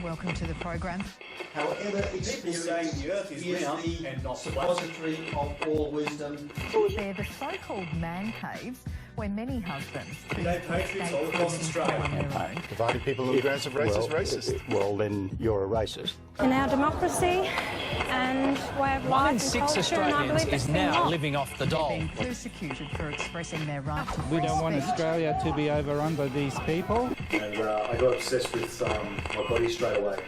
Welcome to the program. However, people saying the earth is round and not suppository of all wisdom. They're the so-called man caves where many husbands Gay patriots all across Australia. Dividing people into groups of racist. Well, then you're a racist. In our democracy and way of life and 6 culture, Australians is now living off the dole. Being persecuted for expressing their right to free We don't want speech. Australia to be overrun by these people. And I got obsessed with my body straight away.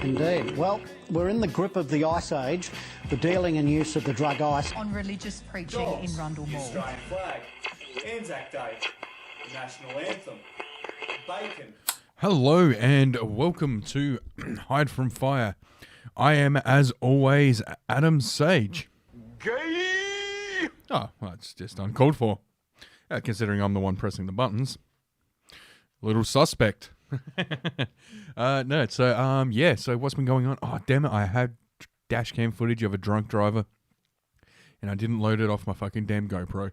Indeed. Well, we're in the grip of the Ice Age, the dealing and use of the drug ice. On religious preaching in Rundle The Mall. Australian flag, Anzac Day, the national anthem, bacon. Hello and welcome to Hide from Fire. I am, as always, Adam Sage. Gay! Oh, well, it's just uncalled for. Considering I'm the one pressing the buttons. Little suspect. So what's been going on? Oh, damn it, I had dash cam footage of a drunk driver and I didn't load it off my fucking damn GoPro.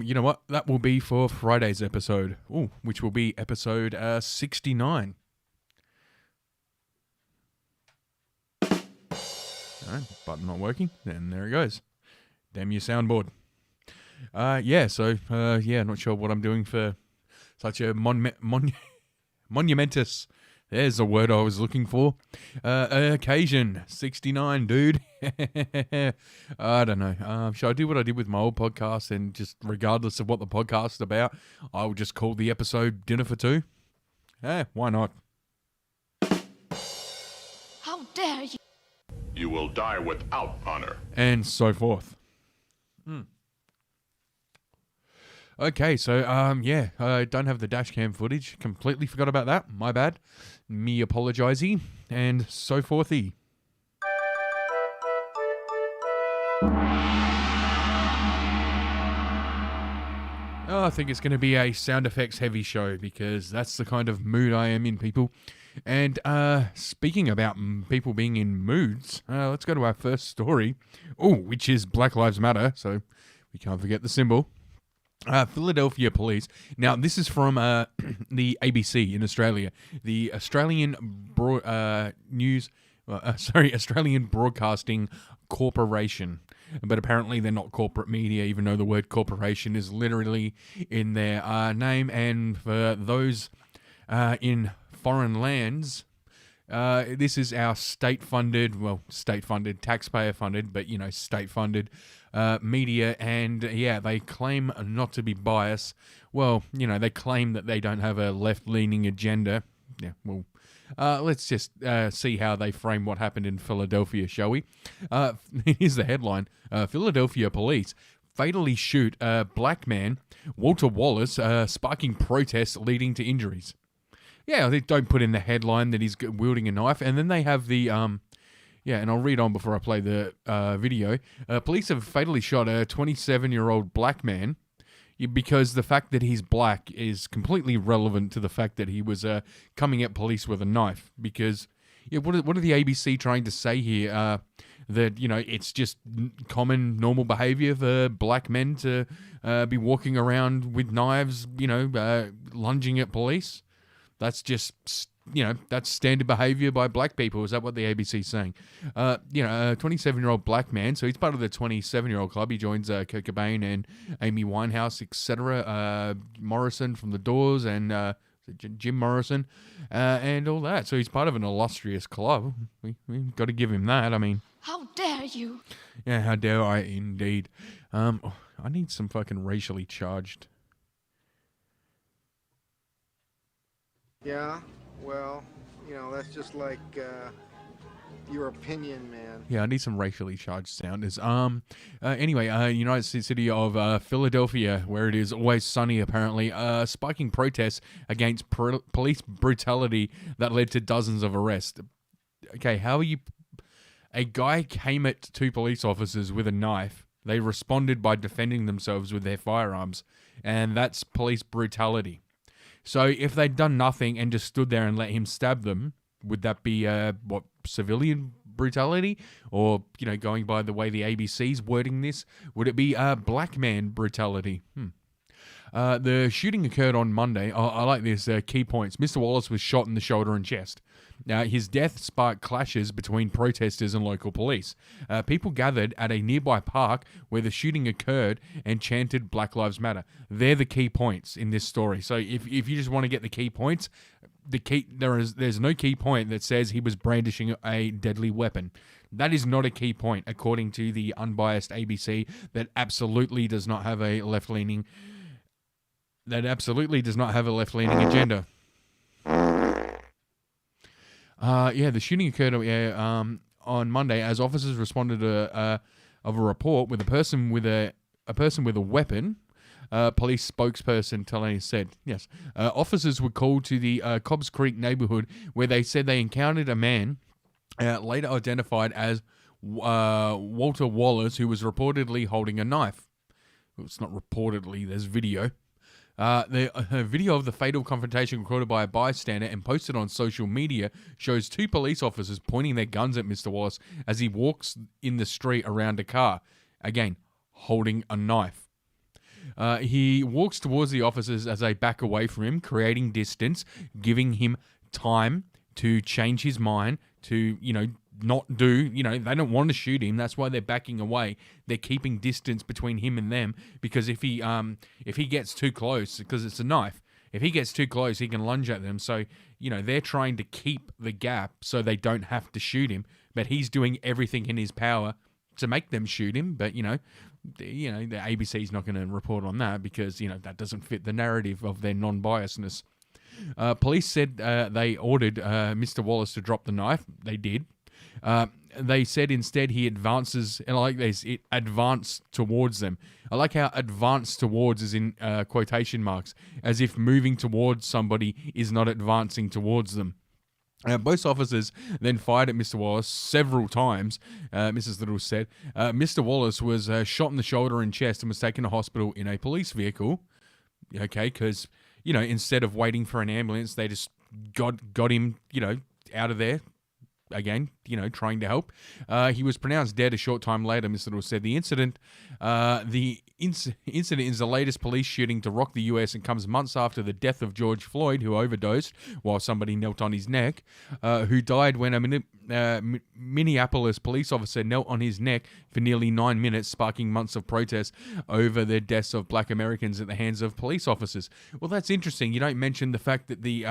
You know what? That will be for Friday's episode, which will be episode 69. Alright, button not working. Then there it goes. Damn your soundboard. Not sure what I'm doing for such a monumentous, there's the word I was looking for, occasion. 69, dude. I don't know. Should I do what I did with my old podcast and just regardless of what the podcast is about, I will just call the episode Dinner for Two? Why not? How dare you? You will die without honor. And so forth. Okay, so, I don't have the dash cam footage. Completely forgot about that. My bad. Me apologising. And so forthy. I think it's going to be a sound effects heavy show because that's the kind of mood I am in, people. And speaking about people being in moods, let's go to our first story, which is Black Lives Matter, so we can't forget the symbol. Philadelphia police. Now, this is from the ABC in Australia, the Australian Australian Broadcasting Corporation. But apparently they're not corporate media, even though the word corporation is literally in their name. And for those in foreign lands, this is our state-funded, taxpayer-funded, but, state-funded media. And, they claim not to be biased. Well, they claim that they don't have a left-leaning agenda. Yeah, well, let's just see how they frame what happened in Philadelphia, shall we? Here's the headline. Philadelphia police fatally shoot a black man, Walter Wallace, sparking protests leading to injuries. Yeah, they don't put in the headline that he's wielding a knife. And then they have the, and I'll read on before I play the video. Police have fatally shot a 27-year-old black man because the fact that he's black is completely relevant to the fact that he was coming at police with a knife. Because, what are the ABC trying to say here? That, it's just common, normal behavior for black men to be walking around with knives, lunging at police? That's just, that's standard behavior by black people. Is that what the ABC is saying? A 27-year-old black man, so he's part of the 27-year-old club. He joins Kurt Cobain and Amy Winehouse, etc. Morrison from The Doors and Jim Morrison and all that. So he's part of an illustrious club. We've got to give him that. I mean, How dare you? Yeah, how dare I indeed. I need some fucking racially charged. Yeah, well, that's just like your opinion, man. Yeah, I need some racially charged sounders. Anyway, United States city of Philadelphia, where it is always sunny apparently, sparking protests against police brutality that led to dozens of arrests. Okay, how are you... A guy came at two police officers with a knife. They responded by defending themselves with their firearms, and that's police brutality. So if they'd done nothing and just stood there and let him stab them, would that be, civilian brutality? Or, going by the way the ABC's wording this, would it be black man brutality? The shooting occurred on Monday. I like this. Key points. Mr. Wallace was shot in the shoulder and chest. Now, his death sparked clashes between protesters and local police. People gathered at a nearby park where the shooting occurred and chanted Black Lives Matter. They're the key points in this story. So if you just want to get the key points, there's no key point that says he was brandishing a deadly weapon. That is not a key point, according to the unbiased ABC, that absolutely does not have a left-leaning agenda. The shooting occurred on Monday as officers responded to of a report with a person with a weapon. Police spokesperson Telly said, yes. Officers were called to the Cobbs Creek neighborhood where they said they encountered a man later identified as Walter Wallace, who was reportedly holding a knife. Well, it's not reportedly, there's video. The video of the fatal confrontation recorded by a bystander and posted on social media shows two police officers pointing their guns at Mr. Wallace as he walks in the street around a car. Again, holding a knife. He walks towards the officers as they back away from him, creating distance, giving him time to change his mind, to, not do, they don't want to shoot him. That's why they're backing away. They're keeping distance between him and them, because if he gets too close, because it's a knife, if he gets too close, he can lunge at them. So, they're trying to keep the gap so they don't have to shoot him, but he's doing everything in his power to make them shoot him. But, the ABC's not going to report on that because, that doesn't fit the narrative of their non-biasness. Police said they ordered Mr. Wallace to drop the knife. They did. They said instead he advances, and I like this, it advanced towards them. I like how advanced towards is in quotation marks, as if moving towards somebody is not advancing towards them. Both officers then fired at Mr. Wallace several times, Mrs. Little said. Mr. Wallace was shot in the shoulder and chest and was taken to hospital in a police vehicle. Okay, because, instead of waiting for an ambulance, they just got him, out of there. Again, trying to help. He was pronounced dead a short time later, Mr. Little said. The incident is the latest police shooting to rock the US and comes months after the death of George Floyd, who overdosed while somebody knelt on his neck, who died when a Minneapolis police officer knelt on his neck for nearly 9 minutes, sparking months of protests over the deaths of black Americans at the hands of police officers. Well, that's interesting. You don't mention the fact that the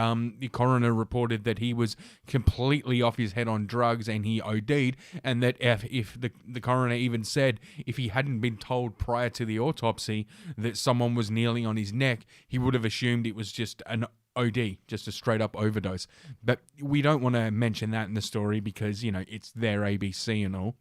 coroner reported that he was completely off his head on drugs and he OD'd, and that if the coroner even said if he hadn't been told prior to the autopsy that someone was kneeling on his neck, he would have assumed it was just an OD, just a straight up overdose. But we don't want to mention that in the story because, it's their ABC and all.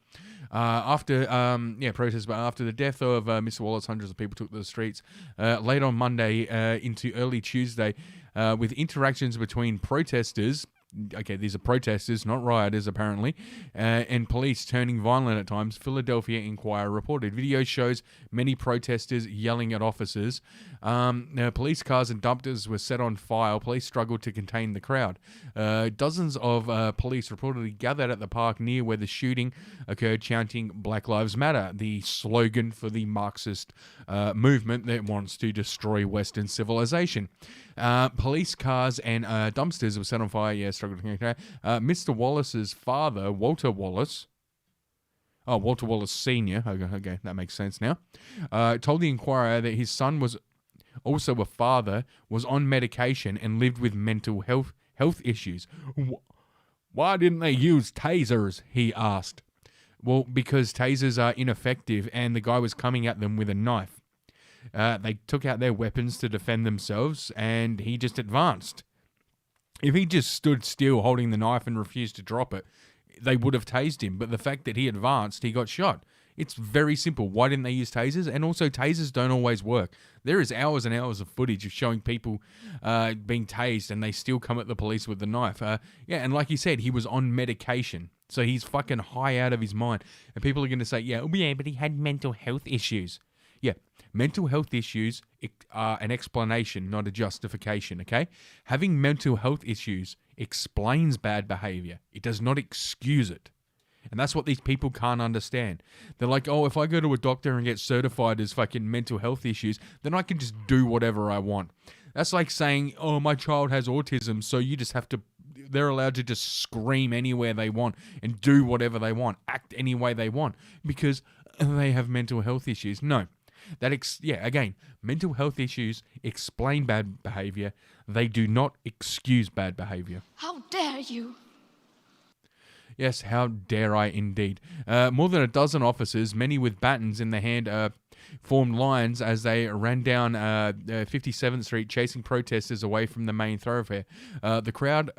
Protests, but after the death of Mr. Wallace, hundreds of people took to the streets late on Monday into early Tuesday with interactions between protesters. Okay, these are protesters, not rioters, apparently, and police turning violent at times. Philadelphia Inquirer reported. Video shows many protesters yelling at officers. Police cars and dumpsters were set on fire. Police struggled to contain the crowd. Dozens of police reportedly gathered at the park near where the shooting occurred, chanting Black Lives Matter, the slogan for the Marxist movement that wants to destroy Western civilization. Police cars and dumpsters were set on fire. Yeah, struggled to contain. Mr. Wallace's father, Walter Wallace. Oh, Walter Wallace Sr. Okay, that makes sense now. Told the Inquirer that his son was also a father, was on medication and lived with mental health issues. Why didn't they use tasers? He asked. Well, because tasers are ineffective and the guy was coming at them with a knife. They took out their weapons to defend themselves and he just advanced. If he just stood still holding the knife and refused to drop it, they would have tased him. But the fact that he advanced, he got shot. It's very simple. Why didn't they use tasers? And also, tasers don't always work. There is hours and hours of footage of showing people being tased and they still come at the police with the knife. And like you said, he was on medication. So he's fucking high out of his mind. And people are going to say, yeah, but he had mental health issues. Yeah, mental health issues are an explanation, not a justification, okay? Having mental health issues explains bad behavior. It does not excuse it. And that's what these people can't understand. They're like, oh, if I go to a doctor and get certified as fucking mental health issues, then I can just do whatever I want. That's like saying, oh, my child has autism, so you just have to, they're allowed to just scream anywhere they want and do whatever they want, act any way they want, because they have mental health issues. No. Again, mental health issues explain bad behavior. They do not excuse bad behavior. How dare you? Yes, how dare I indeed. More than a dozen officers, many with batons in their hand, formed lines as they ran down 57th Street, chasing protesters away from the main thoroughfare. The crowd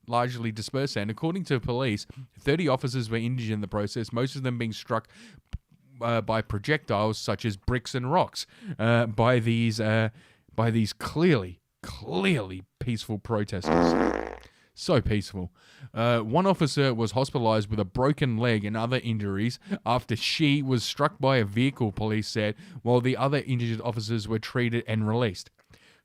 largely dispersed, and according to police, 30 officers were injured in the process, most of them being struck by projectiles such as bricks and rocks by these clearly peaceful protesters. So peaceful. One officer was hospitalized with a broken leg and other injuries after she was struck by a vehicle, police said, while the other injured officers were treated and released.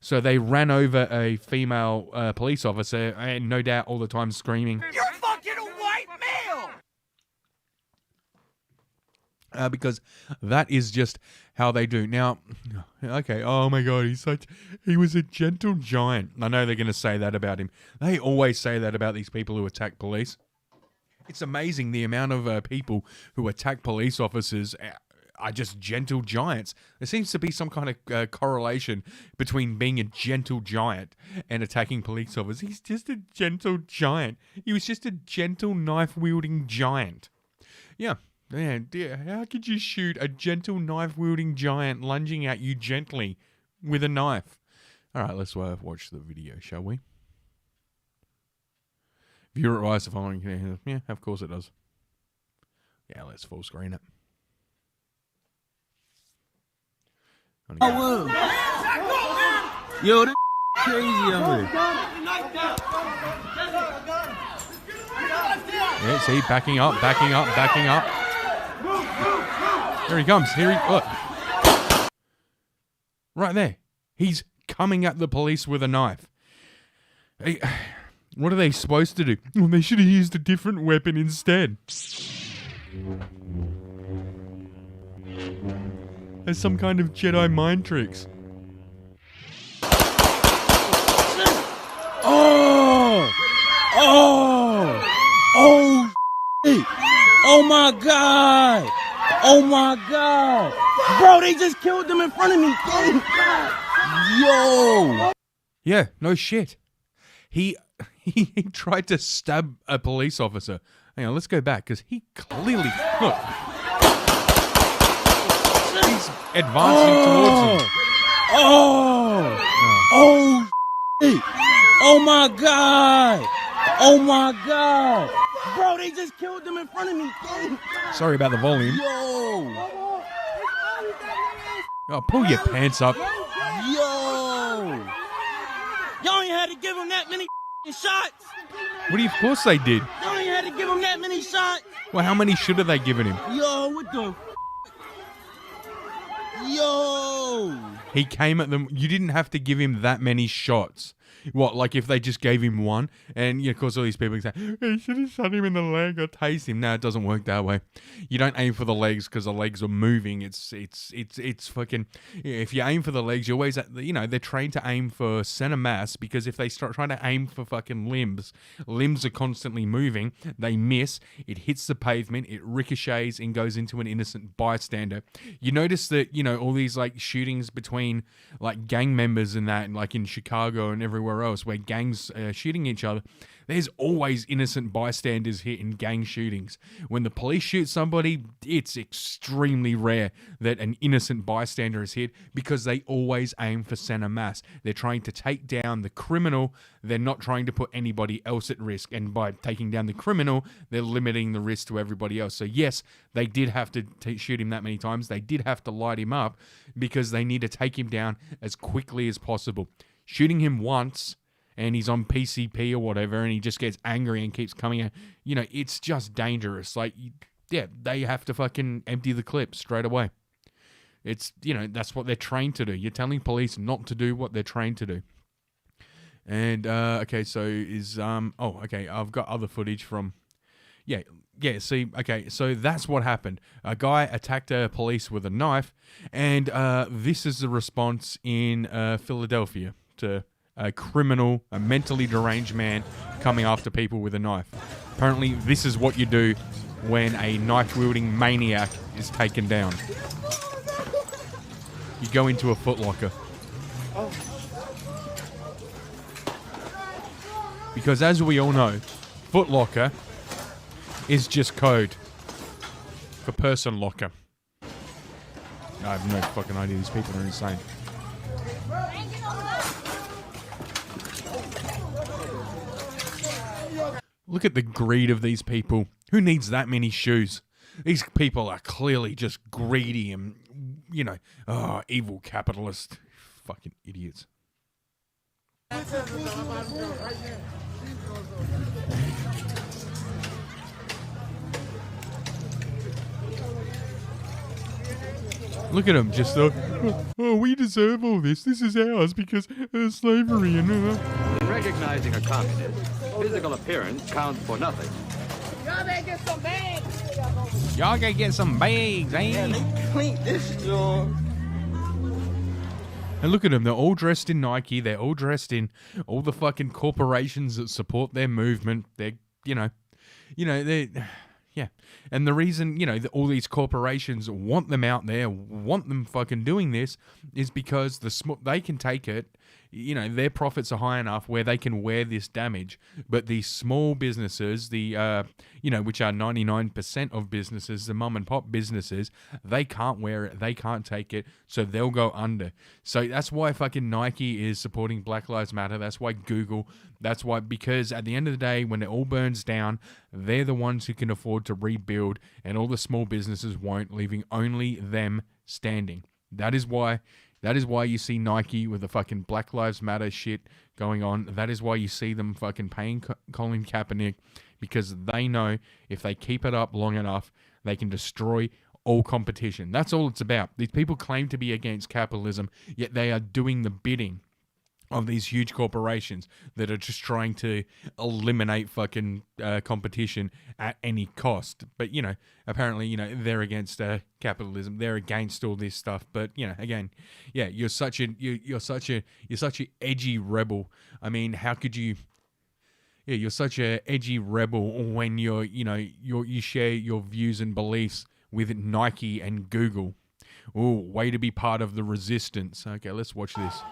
So they ran over a female police officer, and no doubt all the time screaming, "You're fucking a white male!" Because that is just how they do. Now, okay, oh my God, he was a gentle giant. I know they're going to say that about him. They always say that about these people who attack police. It's amazing the amount of people who attack police officers are just gentle giants. There seems to be some kind of correlation between being a gentle giant and attacking police officers. He's just a gentle giant. He was just a gentle knife-wielding giant. Yeah. Man, dear, how could you shoot a gentle knife-wielding giant lunging at you gently with a knife? All right, let's watch the video, shall we? Viewer advice the following. Yeah, of course it does. Yeah, let's full screen it. Yo, this crazy on me. Yeah, see, backing up. Here he comes. Look. Right there. He's coming at the police with a knife. Hey, what are they supposed to do? Well, they should have used a different weapon instead. There's some kind of Jedi mind tricks. Oh my God! Oh my God! Bro, they just killed them in front of me. Yo! Yeah, no shit. He tried to stab a police officer. Hang on, let's go back, because he clearly... Look. He's advancing towards him. Oh my God! Oh my God! Bro, they just killed them in front of me. Sorry about the volume. Yo! Oh, pull your pants up. Yo! Y'all ain't had to give him that many shots. What do you... Of course they did. Y'all ain't had to give him that many shots. Well, how many should have they given him? Yo, what the... Yo! He came at them... You didn't have to give him that many shots. What, like if they just gave him one? And, of course, all these people say, he should have shot him in the leg or tased him. No, it doesn't work that way. You don't aim for the legs because the legs are moving. It's fucking... If you aim for the legs, you always... they're trained to aim for center mass, because if they start trying to aim for fucking limbs are constantly moving. They miss. It hits the pavement. It ricochets and goes into an innocent bystander. You notice that, all these, like, shootings between, like, gang members and that, like in Chicago and everywhere else where gangs are shooting each other, there's always innocent bystanders hit in gang shootings. When the police shoot somebody, it's extremely rare that an innocent bystander is hit, because they always aim for center mass. They're trying to take down the criminal. They're not trying to put anybody else at risk. And by taking down the criminal, they're limiting the risk to everybody else. So yes, they did have to shoot him that many times. They did have to light him up because they need to take him down as quickly as possible. Shooting him once and he's on PCP or whatever and he just gets angry and keeps coming out, it's just dangerous. Like, yeah, they have to fucking empty the clip straight away. It's, that's what they're trained to do. You're telling police not to do what they're trained to do. And, okay, so I've got other footage from, Yeah, see, okay, so that's what happened. A guy attacked a police with a knife, and this is the response in Philadelphia to a criminal, a mentally deranged man coming after people with a knife. Apparently, this is what you do when a knife-wielding maniac is taken down. You go into a Foot Locker. Because as we all know, Foot Locker is just code for person locker. I have no fucking idea. These people are insane. Look at the greed of these people. Who needs that many shoes? These people are clearly just greedy and, evil capitalist. Fucking idiots. Look at them, just we deserve all this. This is ours because slavery and. In recognizing a communist, physical appearance counts for nothing. Y'all better get some bags. Y'all gotta get some bags, eh? Clean this store. And look at them. They're all dressed in Nike. They're all dressed in all the fucking corporations that support their movement. They're, they're. Yeah, and the reason, all these corporations want them out there, want them fucking doing this, is because they can take it, their profits are high enough where they can wear this damage. But these small businesses, which are 99% of businesses, the mum and pop businesses, they can't wear it, they can't take it, so they'll go under. So that's why fucking Nike is supporting Black Lives Matter. That's why Google. That's why, because at the end of the day, when it all burns down, they're the ones who can afford to rebuild, and all the small businesses won't, leaving only them standing. That is why you see Nike with the fucking Black Lives Matter shit going on. That is why you see them fucking paying Colin Kaepernick, because they know if they keep it up long enough, they can destroy all competition. That's all it's about. These people claim to be against capitalism, yet they are doing the bidding of these huge corporations that are just trying to eliminate fucking competition at any cost. But apparently, they're against capitalism. They're against all this stuff. But again, you're such a edgy rebel. I mean, how could you? Yeah, you're such a edgy rebel when you share your views and beliefs with Nike and Google. Oh, way to be part of the resistance. Okay, let's watch this.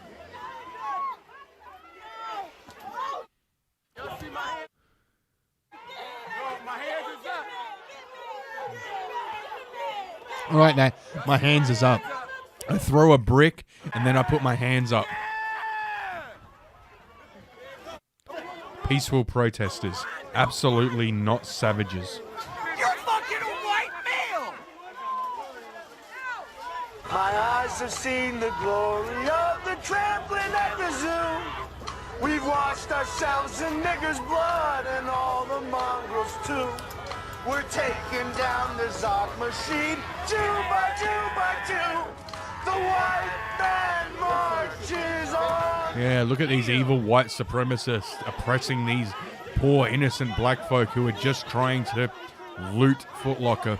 All right, now, my hands is up. I throw a brick, and then I put my hands up. Peaceful protesters. Absolutely not savages. You're fucking a white male! My eyes have seen the glory of the trampling at the zoo. We've washed ourselves in niggers' blood and all the mongrels too. We're taking down the Zod machine, two by two by two. The white man marches on. Yeah, look at these evil white supremacists oppressing these poor innocent black folk who are just trying to loot Foot Locker.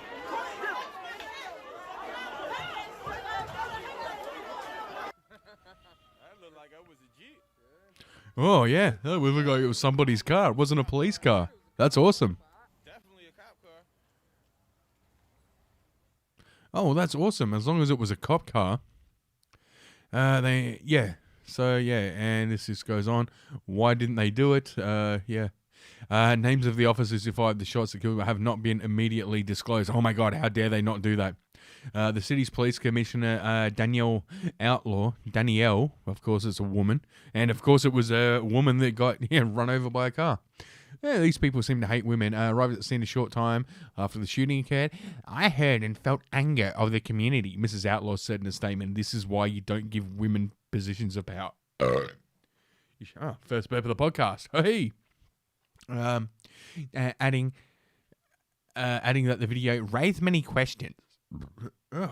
Oh yeah, that would look like it was somebody's car. It wasn't a police car. That's awesome. Oh, well, that's awesome. As long as it was a cop car. So and this just goes on. Why didn't they do it? Names of the officers who fired the shots that killed have not been immediately disclosed. Oh my God, how dare they not do that? The city's police commissioner, Danielle, of course it's a woman, and of course it was a woman that got run over by a car. Yeah, these people seem to hate women. Arrived at the scene a short time after the shooting occurred. I heard and felt anger of the community, Mrs. Outlaw said in a statement. This is why you don't give women positions of power. First burp of the podcast. Hey. Adding that the video raised many questions. And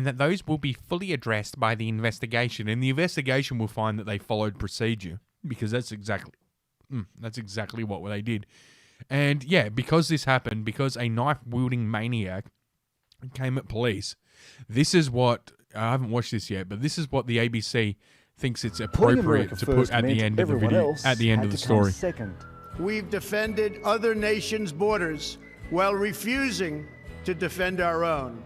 that those will be fully addressed by the investigation. And the investigation will find that they followed procedure, because that's exactly what they did. And yeah, because this happened, because a knife-wielding maniac came at police, this is what, I haven't watched this yet, but this is what the ABC thinks it's appropriate to put at the end of the video, at the end of the story. We've defended other nations' borders while refusing to defend our own.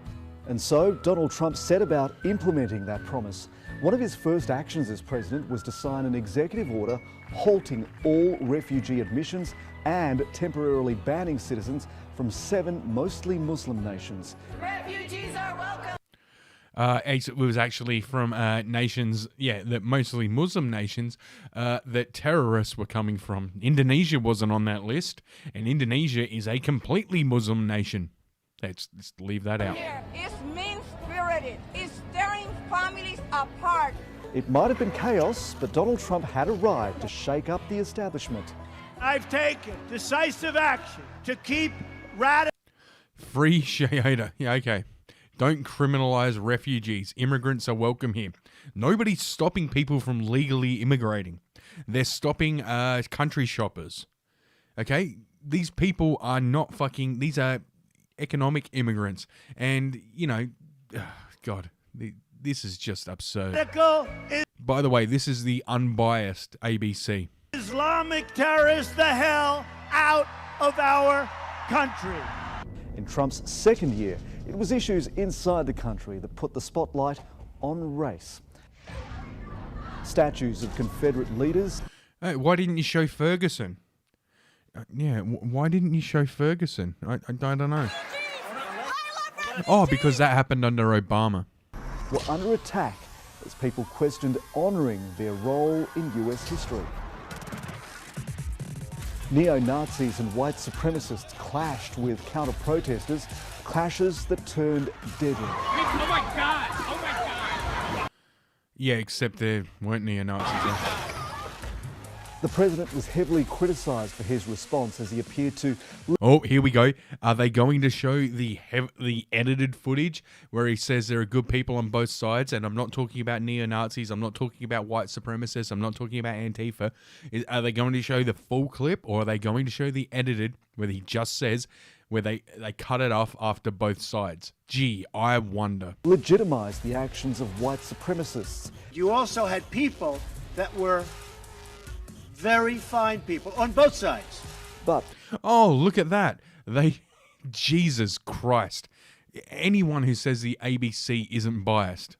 And so Donald Trump set about implementing that promise. One of his first actions as president was to sign an executive order halting all refugee admissions and temporarily banning citizens from 7 mostly Muslim nations. Refugees are welcome. It was actually from nations, that mostly Muslim nations that terrorists were coming from. Indonesia wasn't on that list, and Indonesia is a completely Muslim nation. Let's leave that out. It's mean-spirited. It's tearing families apart. It might have been chaos, but Donald Trump had arrived to shake up the establishment. I've taken decisive action to keep radical. Free Shayada. Yeah, okay. Don't criminalize refugees. Immigrants are welcome here. Nobody's stopping people from legally immigrating. They're stopping country shoppers. Okay? These people are not fucking... These are economic immigrants. And, you know... God, this is just absurd. By the way, this is the unbiased ABC. Islamic terrorists the hell out of our country. In Trump's second year, it was issues inside the country that put the spotlight on race. Statues of Confederate leaders. Hey, why didn't you show Ferguson? Why didn't you show Ferguson? I don't know. Oh, because that happened under Obama. Were under attack as people questioned honouring their role in US history. Neo-Nazis and white supremacists clashed with counter-protesters, clashes that turned deadly. Oh my God! Oh my God! Yeah, except there weren't neo-Nazis. The president was heavily criticised for his response as he appeared to... Oh, here we go. Are they going to show the edited footage where he says there are good people on both sides? And I'm not talking about neo-Nazis. I'm not talking about white supremacists. I'm not talking about Antifa. Are they going to show the full clip, or are they going to show the edited where he just says, where they cut it off after both sides? Gee, I wonder. ...legitimise the actions of white supremacists. You also had people that were very fine people on both sides. But... Oh, look at that. Jesus Christ. Anyone who says the ABC isn't biased,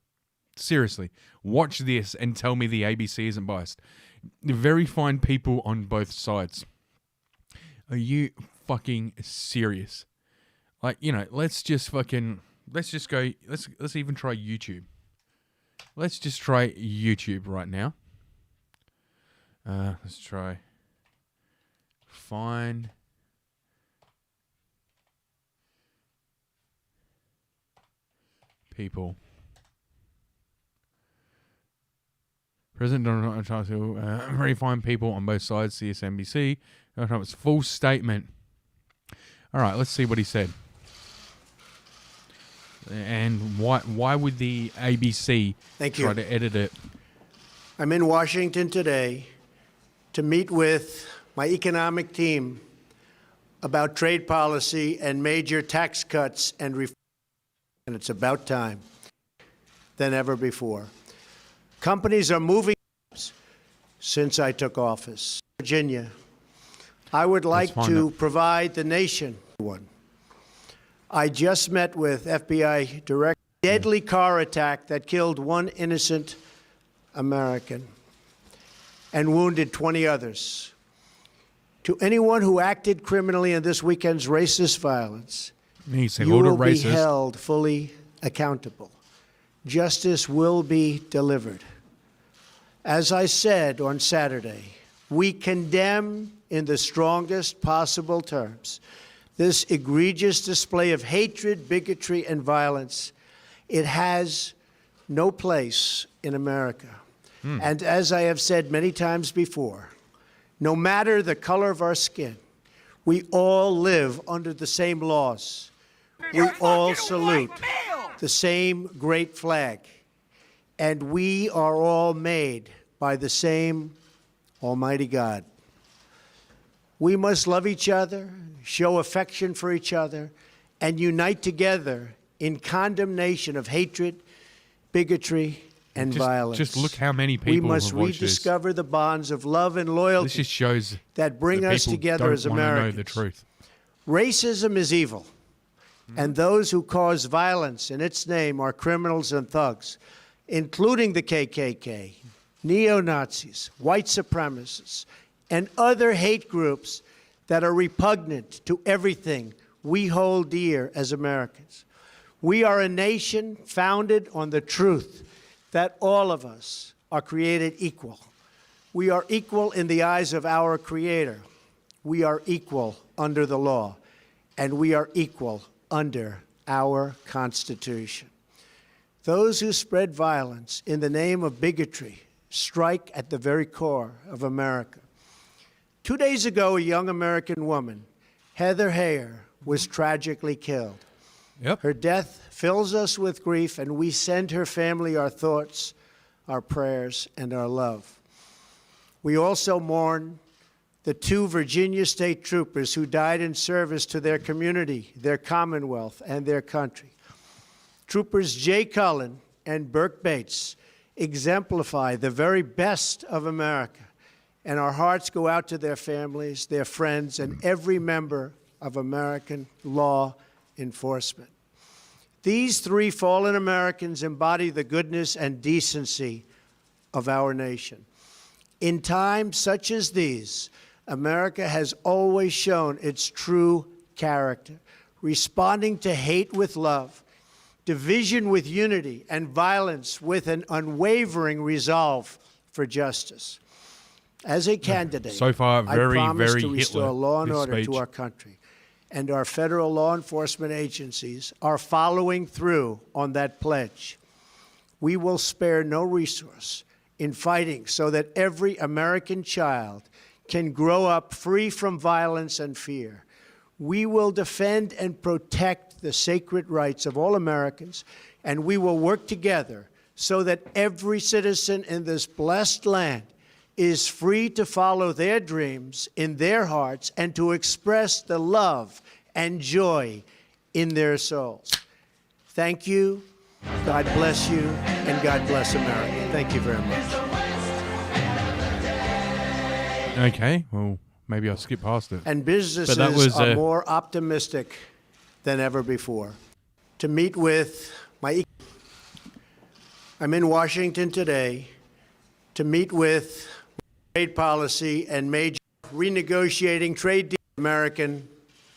seriously, watch this and tell me the ABC isn't biased. Very fine people on both sides. Are you fucking serious? Like, you know, let's even try YouTube. Let's just try YouTube right now. Let's try find people. President Donald Trump, very fine people on both sides. CSNBC. Donald Trump's full statement. All right, let's see what he said. And why would the ABC try to edit it? I'm in Washington today to meet with my economic team about trade policy and major tax cuts and reform. And it's about time than ever before. Companies are moving since I took office. Virginia, I would like to provide the nation one. I just met with FBI director. Deadly car attack that killed one innocent American and wounded 20 others. To anyone who acted criminally in this weekend's racist violence, you will be held fully accountable. Justice will be delivered. As I said on Saturday, we condemn in the strongest possible terms this egregious display of hatred, bigotry, and violence. It has no place in America. And as I have said many times before, no matter the color of our skin, we all live under the same laws. We all salute the same great flag. And we are all made by the same Almighty God. We must love each other, show affection for each other, and unite together in condemnation of hatred, bigotry, and violence. Just look how many people we must have watched rediscover the bonds of love and loyalty. This just shows that bring that us people together don't as wanna Americans. know the truth. Racism is evil, and those who cause violence in its name are criminals and thugs, including the KKK, neo-Nazis, white supremacists, and other hate groups that are repugnant to everything we hold dear as Americans. We are a nation founded on the truth that all of us are created equal. We are equal in the eyes of our Creator. We are equal under the law, and we are equal under our Constitution. Those who spread violence in the name of bigotry strike at the very core of America. 2 days ago, a young American woman, Heather Heyer, was tragically killed. Her death fills us with grief, and we send her family our thoughts, our prayers, and our love. We also mourn the 2 Virginia state troopers who died in service to their community, their Commonwealth, and their country. Troopers Jay Cullen and Burke Bates exemplify the very best of America, and our hearts go out to their families, their friends, and every member of American law enforcement. These 3 fallen Americans embody the goodness and decency of our nation. In times such as these, America has always shown its true character, responding to hate with love, division with unity, and violence with an unwavering resolve for justice. As a candidate, So far, very, I promise very to restore Hitler, law and this order speech. to our country, and our federal law enforcement agencies are following through on that pledge. We will spare no resource in fighting so that every American child can grow up free from violence and fear. We will defend and protect the sacred rights of all Americans, and we will work together so that every citizen in this blessed land is free to follow their dreams in their hearts and to express the love and joy in their souls. Thank you, God bless you, and God bless America. Thank you very much. Okay, well, maybe I'll skip past it. And businesses But that was, are more optimistic than ever before. To meet with I'm in Washington today to meet with trade policy and major renegotiating trade deal with American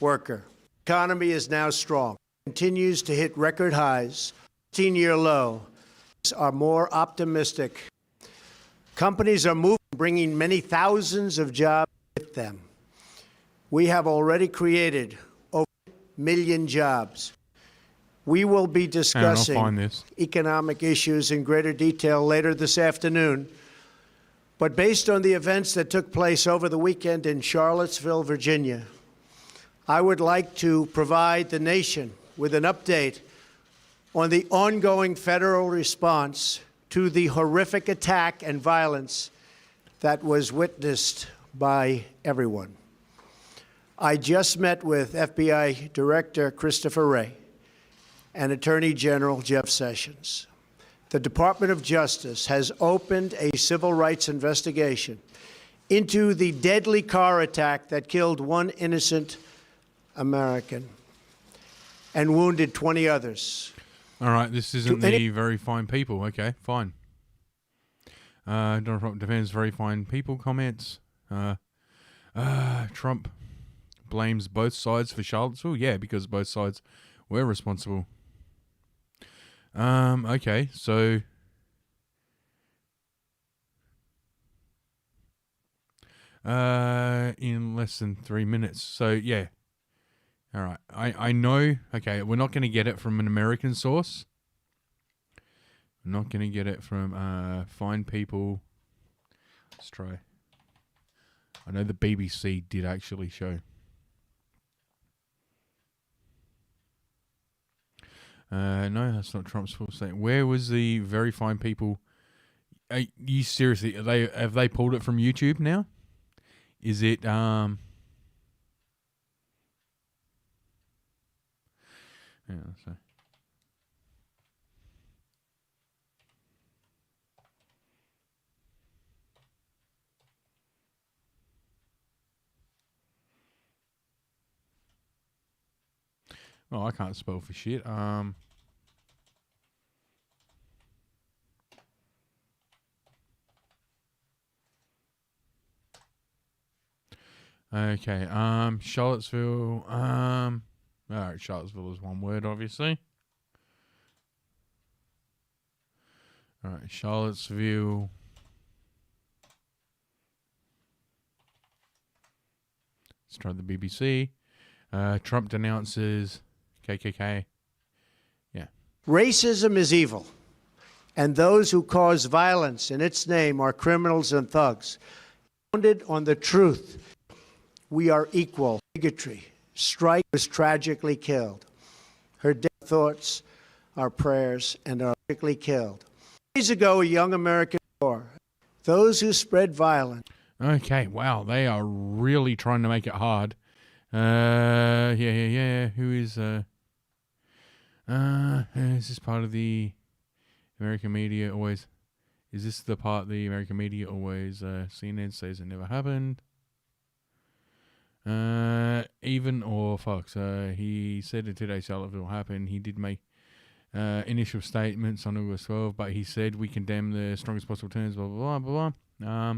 worker. The economy is now strong, continues to hit record highs, 15-year low. Are more optimistic. Companies are moving, bringing many thousands of jobs with them. We have already created over 1 million jobs. We will be discussing economic issues in greater detail later this afternoon. But based on the events that took place over the weekend in Charlottesville, Virginia, I would like to provide the nation with an update on the ongoing federal response to the horrific attack and violence that was witnessed by everyone. I just met with FBI Director Christopher Wray and Attorney General Jeff Sessions. The Department of Justice has opened a civil rights investigation into the deadly car attack that killed 1 innocent American and wounded 20 others. All right, this isn't the very fine people. Okay, fine. Donald Trump defends very fine people comments. Trump blames both sides for Charlottesville. Yeah, because both sides were responsible. Okay, so in less than 3 minutes. So yeah. All right. I know. Okay, we're not going to get it from an American source. We're not going to get it from fine people. Let's try. I know the BBC did actually show. No, that's not Trump's full statement. Where was the very fine people? You seriously? Have they pulled it from YouTube now? Is it Yeah, so. Oh, I can't spell for shit. Okay, Charlottesville, alright, Charlottesville is one word, obviously. Alright, Charlottesville. Let's try the BBC. Trump denounces KKK. Yeah. Racism is evil, and those who cause violence in its name are criminals and thugs. Founded on the truth, we are equal. Bigotry. Strike was tragically killed. Her death thoughts, our prayers, and are tragically killed. Days ago, a young American war. Those who spread violence. Okay, wow, they are really trying to make it hard. Yeah. Who is this part of the American media always? Is this the part the American media always? CNN says it never happened. Even or Fox. He said it today. Charlottesville happened. He did make initial statements on August 12, but he said we condemn the strongest possible terms. Blah blah blah blah.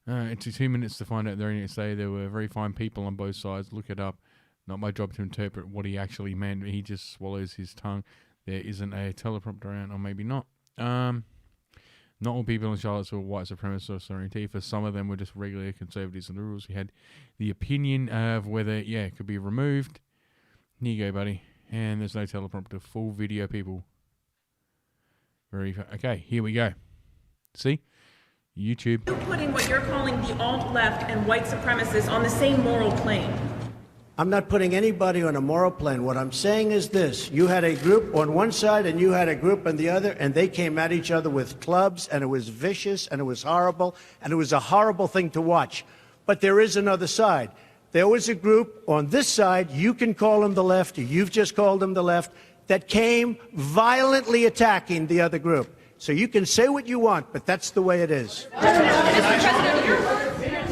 It took 2 minutes to find out there, and to say there were very fine people on both sides. Look it up. Not my job to interpret what he actually meant. He just swallows his tongue. There isn't a teleprompter around, or maybe not. Not all people in Charlottesville were white supremacists or Antifa. Some of them were just regular conservatives and liberals. He had the opinion of whether, it could be removed. Here you go, buddy. And there's no teleprompter. Full video, people. Okay, here we go. See? YouTube. You're putting what you're calling the alt-left and white supremacists on the same moral plane. I'm not putting anybody on a moral plane. What I'm saying is this. You had a group on one side and you had a group on the other, and they came at each other with clubs, and it was vicious, and it was horrible, and it was a horrible thing to watch. But there is another side. There was a group on this side, you can call them the left, you've just called them the left, that came violently attacking the other group. So you can say what you want, but that's the way it is.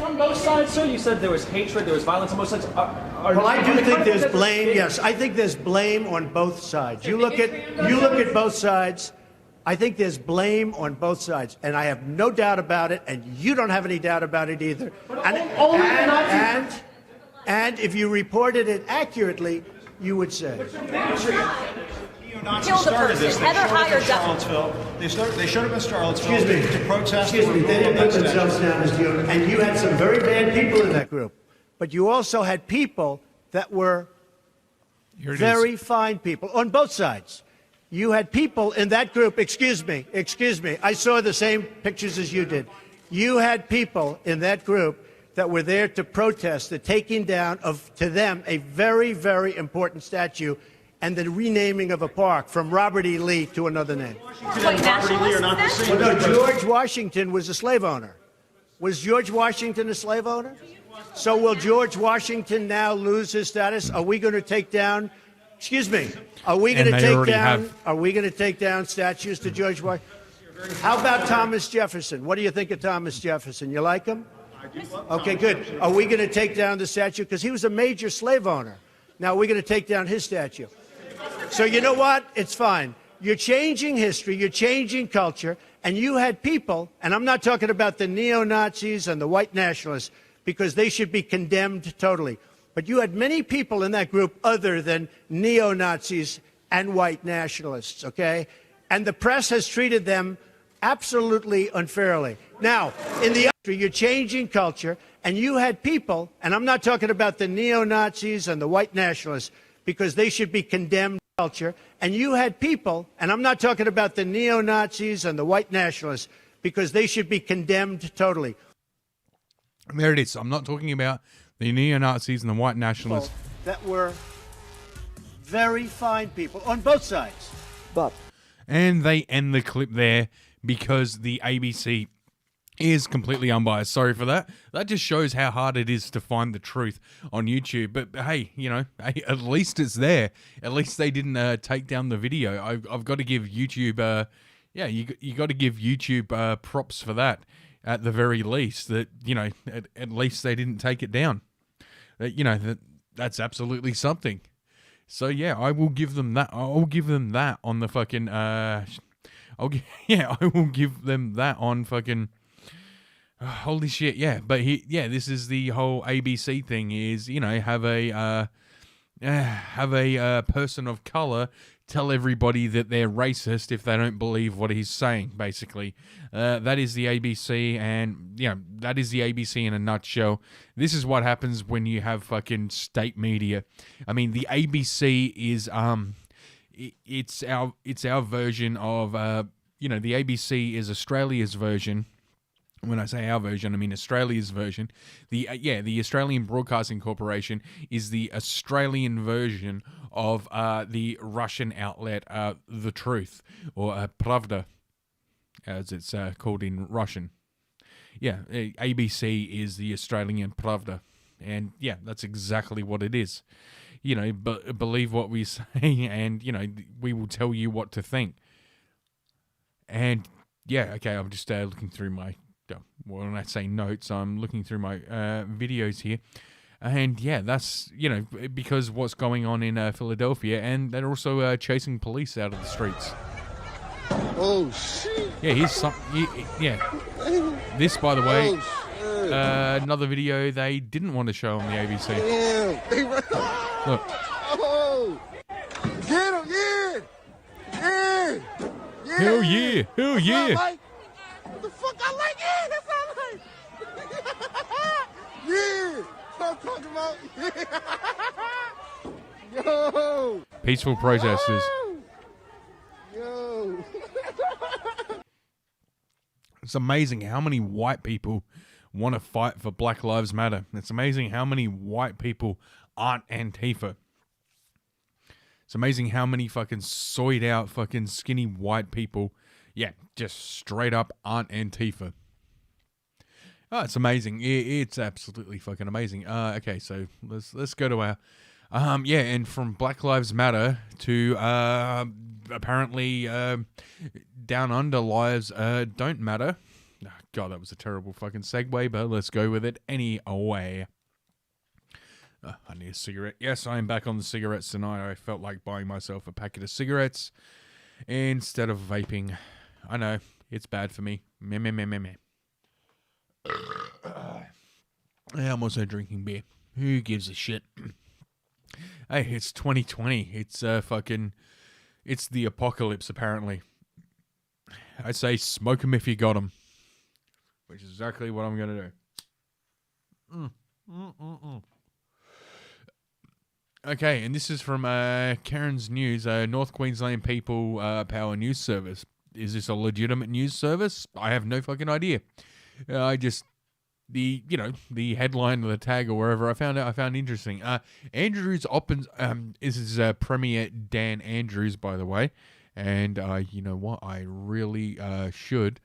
On both sides, sir, you said there was hatred, there was violence on both sides. Well, I do think there's blame. Yes, I think there's blame on both sides. You look at both sides. I think there's blame on both sides, and I have no doubt about it, and you don't have any doubt about it either. And if you reported it accurately, you would say. Kill the person. Heather hired Charlottesville. They showed up in Charlottesville to protest. Excuse me. They didn't put themselves down as you. And you had some very bad people in that group. But you also had people that were very fine people on both sides. You had people in that group. Excuse me. I saw the same pictures as you did. You had people in that group that were there to protest the taking down of, to them, a very, very important statue and the renaming of a park from Robert E. Lee to another name. Robert E. Lee are not the same. Well, no, George Washington was a slave owner. Was George Washington a slave owner? So will George Washington now lose his status? Are we going to take down? Excuse me. Are we going to take down? Are we going to take down statues to George Washington? How about Thomas Jefferson? What do you think of Thomas Jefferson? You like him? Okay, good. Are we going to take down the statue? Because he was a major slave owner. Now we're going to take down his statue. So you know what? It's fine. You're changing history. You're changing culture. And you had people, and I'm not talking about the neo-Nazis and the white nationalists, because they should be condemned totally. But you had many people in that group other than neo-Nazis and white nationalists, okay? And the press has treated them absolutely unfairly. Now, in the country, you're changing culture, and you had people, and I'm not talking about the neo-Nazis and the white nationalists, because they should be condemned culture, and you had people, and I'm not talking about the neo-Nazis and the white nationalists, because they should be condemned totally. There it is. I'm not talking about the neo-Nazis and the white nationalists. That were very fine people on both sides. But and they end the clip there because the ABC is completely unbiased. Sorry for that. That just shows how hard it is to find the truth on YouTube. But hey, you know, hey, at least it's there. At least they didn't take down the video. I've got to give YouTube, yeah, you got to give YouTube props for that at the very least. That, you know, at least they didn't take it down. You know, that's absolutely something. So yeah, I will give them that. I'll give them that on the fucking. I will give them that on fucking. Holy shit, yeah. But this is the whole ABC thing. Is, you know, have a person of color tell everybody that they're racist if they don't believe what he's saying. Basically, that is the ABC, and that is the ABC in a nutshell. This is what happens when you have fucking state media. I mean, the ABC is it's our version of the ABC is Australia's version. When I say our version, I mean Australia's version. The Australian Broadcasting Corporation is the Australian version of the Russian outlet, The Truth, or Pravda, as it's called in Russian. Yeah, ABC is the Australian Pravda, and yeah, that's exactly what it is. You know, believe what we say, and, you know, we will tell you what to think. And yeah, okay, I'm just looking through my. When I say notes, I'm looking through my videos here. And yeah, that's, you know, because what's going on in Philadelphia, and they're also chasing police out of the streets. Oh, shit. Yeah, here's some. Yeah. This, by the way, another video they didn't want to show on the ABC. Damn. Look. Oh. Get him, yeah. Yeah. Yeah. Hell yeah. Hell yeah. What the fuck I like? Yeah, that's what I like. Yeah, that's what I'm talking about. Yo. Peaceful protesters. Yo. It's amazing how many white people want to fight for Black Lives Matter. It's amazing how many white people aren't Antifa. It's amazing how many fucking soyed out, fucking skinny white people, yeah, just straight up aren't Antifa. Oh, it's amazing. It's absolutely fucking amazing. Okay, so let's go to our and from Black Lives Matter to apparently Down Under lives don't matter. Oh, God, that was a terrible fucking segue, but let's go with it anyway. I need a cigarette. Yes, I am back on the cigarettes tonight. I felt like buying myself a packet of cigarettes instead of vaping. I know, it's bad for me. Meh. I'm also drinking beer. Who gives a shit? Hey, it's 2020. It's it's the apocalypse, apparently. I say smoke 'em if you got 'em. Which is exactly what I'm going to do. Okay, and this is from Karen's News, North Queensland People Power News Service. Is this a legitimate news service? I have no fucking idea. The headline or the tag or wherever I found interesting. Andrews opens this is Premier Dan Andrews, by the way, and you know what? I really should.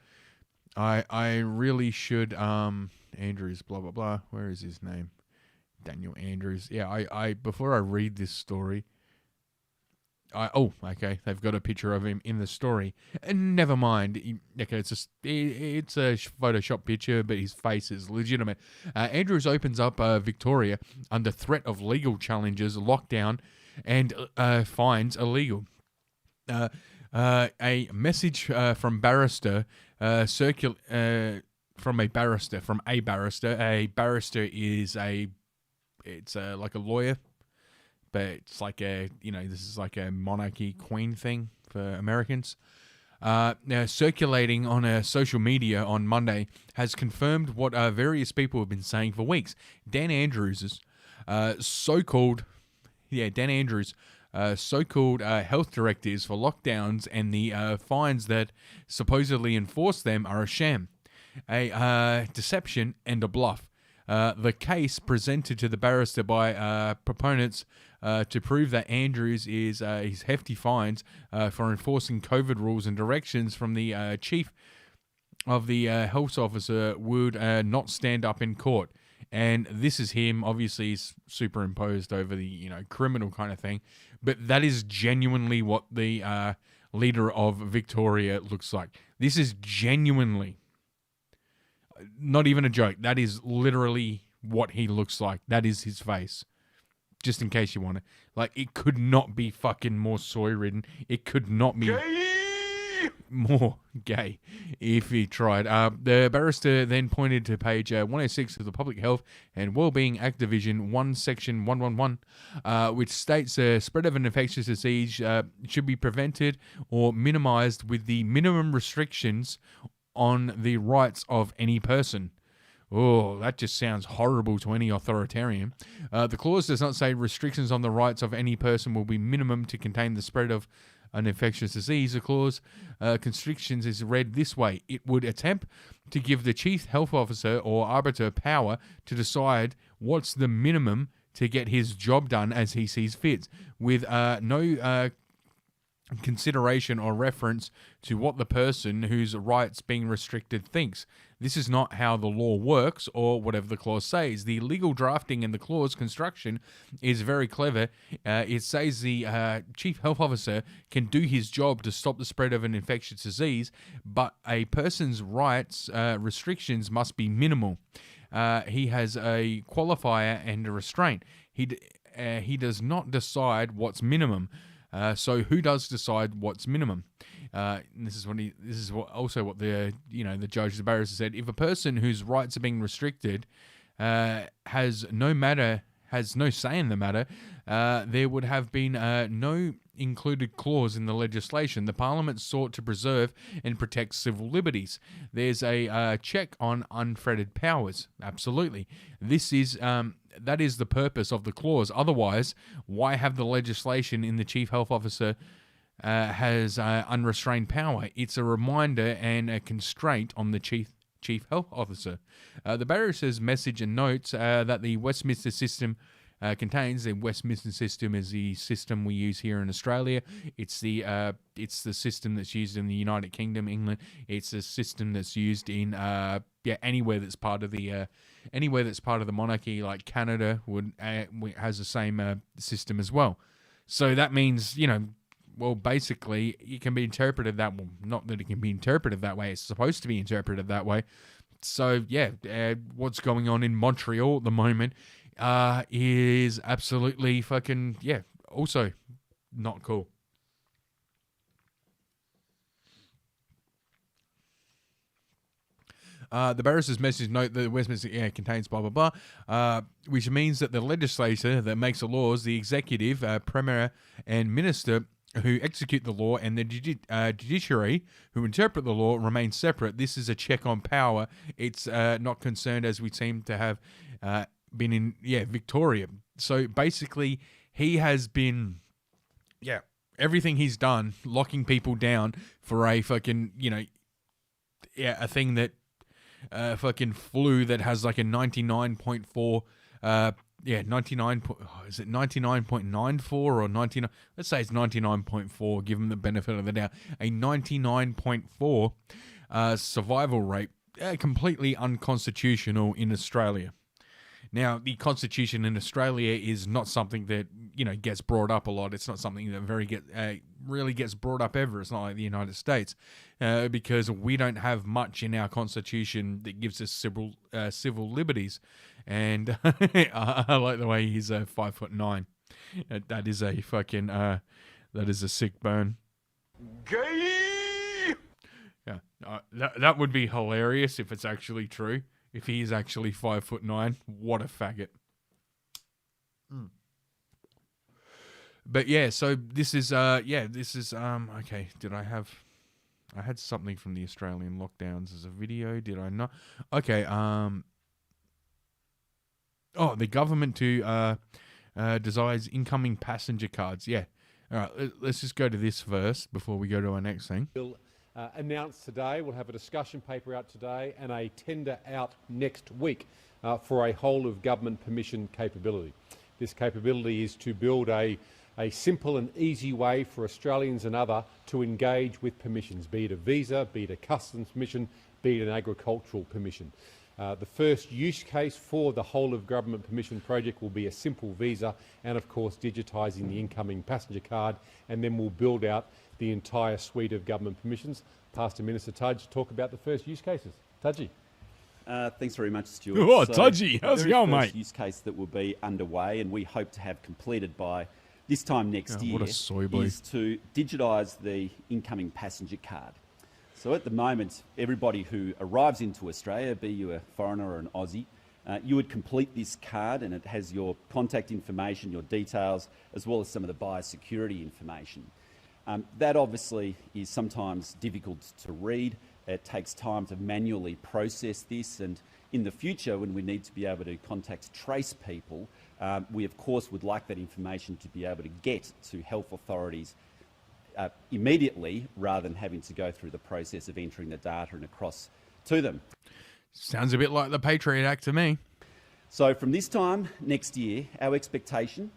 I really should. Andrews, blah blah blah. Where is his name? Daniel Andrews. Yeah, I before I read this story. Okay. They've got a picture of him in the story. And never mind. Okay, it's a Photoshop picture, but his face is legitimate. Andrews opens up Victoria under threat of legal challenges, lockdown, and fines illegal. A message from barrister from a barrister. A barrister is like a lawyer. But it's like this is like a monarchy queen thing for Americans. Now, circulating on social media on Monday has confirmed what various people have been saying for weeks. Dan Andrews' so-called health directives for lockdowns and the fines that supposedly enforce them are a sham, a deception and a bluff. The case presented to the barrister by proponents to prove that Andrews is his hefty fines for enforcing COVID rules and directions from the chief of the health officer would not stand up in court. And this is him, obviously he's superimposed over the, criminal kind of thing. But that is genuinely what the leader of Victoria looks like. This is genuinely, not even a joke, that is literally what he looks like. That is his face. Just in case you want it. Like, it could not be fucking more soy-ridden. It could not be more gay if he tried. The barrister then pointed to page 106 of the Public Health and Wellbeing Act Division 1, Section 111, which states the spread of an infectious disease should be prevented or minimized with the minimum restrictions on the rights of any person. Oh, that just sounds horrible to any authoritarian. The clause does not say restrictions on the rights of any person will be minimum to contain the spread of an infectious disease. The clause constrictions is read this way. It would attempt to give the chief health officer or arbiter power to decide what's the minimum to get his job done as he sees fit, with no consideration or reference to what the person whose rights being restricted thinks. This is not how the law works or whatever the clause says. The legal drafting and the clause construction is very clever. It says the chief health officer can do his job to stop the spread of an infectious disease, but a person's rights restrictions must be minimal. He has a qualifier and a restraint. He does not decide what's minimum. So who does decide what's minimum? This is what the judge, the barrister said. If a person whose rights are being restricted has no say in the matter, there would have been no included clause in the legislation. The Parliament sought to preserve and protect civil liberties. There's a check on unfettered powers. Absolutely. That is the purpose of the clause. Otherwise, why have the legislation in the chief health officer has unrestrained power? It's a reminder and a constraint on the chief health officer. The barrister's message and notes that the Westminster system contains. The Westminster system is the system we use here in Australia. It's the system that's used in the United Kingdom, England. It's a system that's used in anywhere that's part of the monarchy, like Canada has the same system as well. So that means basically it can be interpreted that way. Not that it can be interpreted that way. It's supposed to be interpreted that way. So what's going on in Montreal at the moment is absolutely fucking also not cool. The barrister's message note that Westminster contains blah blah blah, which means that the legislator that makes the laws, the executive, premier, and minister who execute the law, and the judiciary who interpret the law remain separate. This is a check on power. It's not concerned as we seem to have been in Victoria. So basically he has been everything he's done locking people down for a fucking a thing that fucking flu that has like a 99.4 is it 99.94 or 99? Let's say it's 99.4. Give them the benefit of the doubt. A 99.4 survival rate, completely unconstitutional in Australia. Now, the Constitution in Australia is not something that gets brought up a lot. It's not something that really gets brought up ever. It's not like the United States, because we don't have much in our Constitution that gives us civil liberties. And I like the way he's 5'9". That is a fucking that is a sick burn. Gay. Yeah, that would be hilarious if it's actually true. If he is actually 5'9", what a faggot. But so this is okay. I had something from the Australian lockdowns as a video, did I not? Okay, the government to decides incoming passenger cards. Yeah. All right, let's just go to this first before we go to our next thing. Announced today. We'll have a discussion paper out today and a tender out next week for a whole of government permission capability. This capability is to build a a simple and easy way for Australians and other to engage with permissions, be it a visa, be it a customs permission, be it an agricultural permission. The first use case for the whole of government permission project will be a simple visa and of course digitising the incoming passenger card, and then we'll build out the entire suite of government permissions. Pass to Minister Tudge to talk about the first use cases. Tudgey. Thanks very much, Stuart. Oh, Tudgey, how's it going, mate? The first use case that will be underway and we hope to have completed by this time next year what a soy boy. is to digitise the incoming passenger card. So at the moment, everybody who arrives into Australia, be you a foreigner or an Aussie, you would complete this card and it has your contact information, your details, as well as some of the biosecurity information. That obviously is sometimes difficult to read. It takes time to manually process this, and in the future, when we need to be able to contact trace people, we of course would like that information to be able to get to health authorities immediately, rather than having to go through the process of entering the data and across to them. Sounds a bit like the Patriot Act to me. So from this time next year, our expectation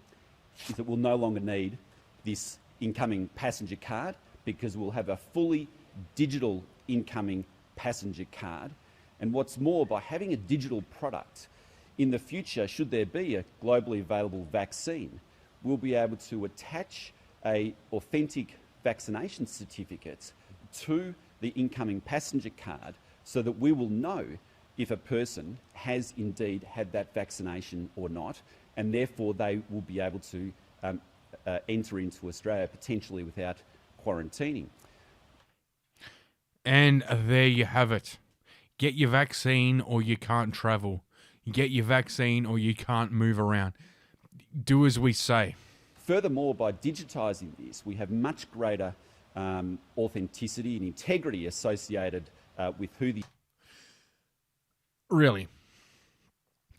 is that we'll no longer need this incoming passenger card, because we'll have a fully digital incoming passenger card. And what's more, by having a digital product, in the future, should there be a globally available vaccine, we'll be able to attach an authentic vaccination certificate to the incoming passenger card, so that we will know if a person has indeed had that vaccination or not, and therefore they will be able to enter into Australia potentially without quarantining. And there you have it. Get your vaccine or you can't travel. Get your vaccine or you can't move around. Do as we say. Furthermore, by digitising this, we have much greater authenticity and integrity associated with who the... Really?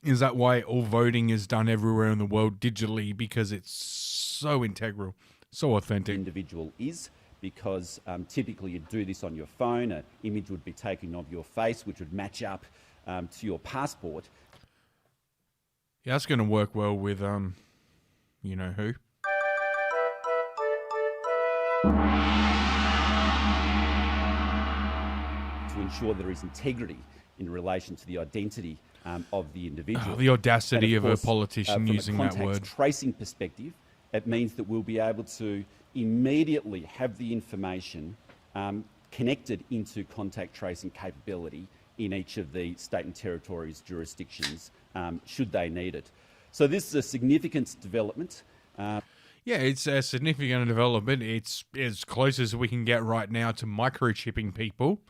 Is that why all voting is done everywhere in the world digitally? Because it's so integral, so authentic. Individual is, because typically you'd do this on your phone. An image would be taken of your face, which would match up to your passport. Yeah, that's going to work well with, you know who. To ensure there is integrity in relation to the identity of the individual. The audacity of course, a politician using that word. From a tracing perspective, it means that we'll be able to immediately have the information connected into contact tracing capability in each of the state and territories' jurisdictions, should they need it. So this is a significant development. Yeah, it's a significant development. It's as close as we can get right now to microchipping people.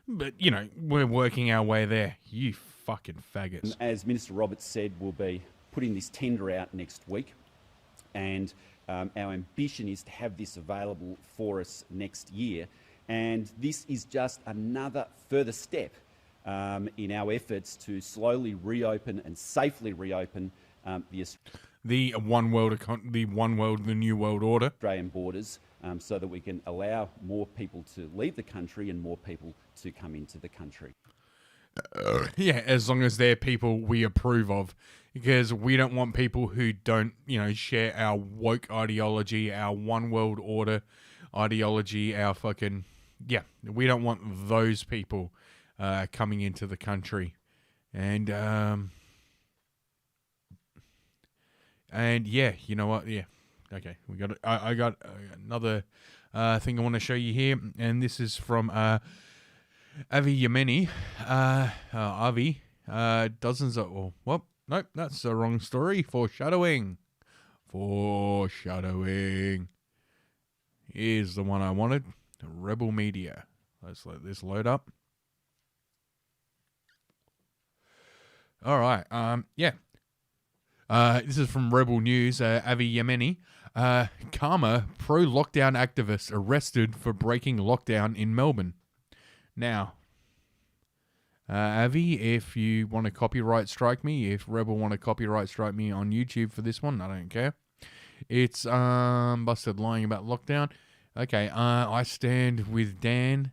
But, you know, we're working our way there. You fucking faggots. As Minister Roberts said, we'll be putting this tender out next week. And our ambition is to have this available for us next year. And this is just another further step in our efforts to slowly reopen and safely reopen the one world, the new world order. Australian borders, so that we can allow more people to leave the country and more people to come into the country. Yeah, as long as they're people we approve of, because we don't want people who don't, you know, share our woke ideology, our one world order ideology, our fucking, yeah, we don't want those people coming into the country. And yeah, you know what? Yeah, okay, we got it. I got another thing I want to show you here, and this is from Avi Yemeni. Avi, dozens of... Oh, well, nope, that's the wrong story. Foreshadowing. Here's the one I wanted. Rebel Media. Let's let this load up. All right, yeah. This is from Rebel News, Avi Yemeni. Karma pro-lockdown activist arrested for breaking lockdown in Melbourne. Now, Avi, if you want to copyright strike me, if Rebel want to copyright strike me on YouTube for this one, I don't care. It's busted lying about lockdown. Okay, I stand with Dan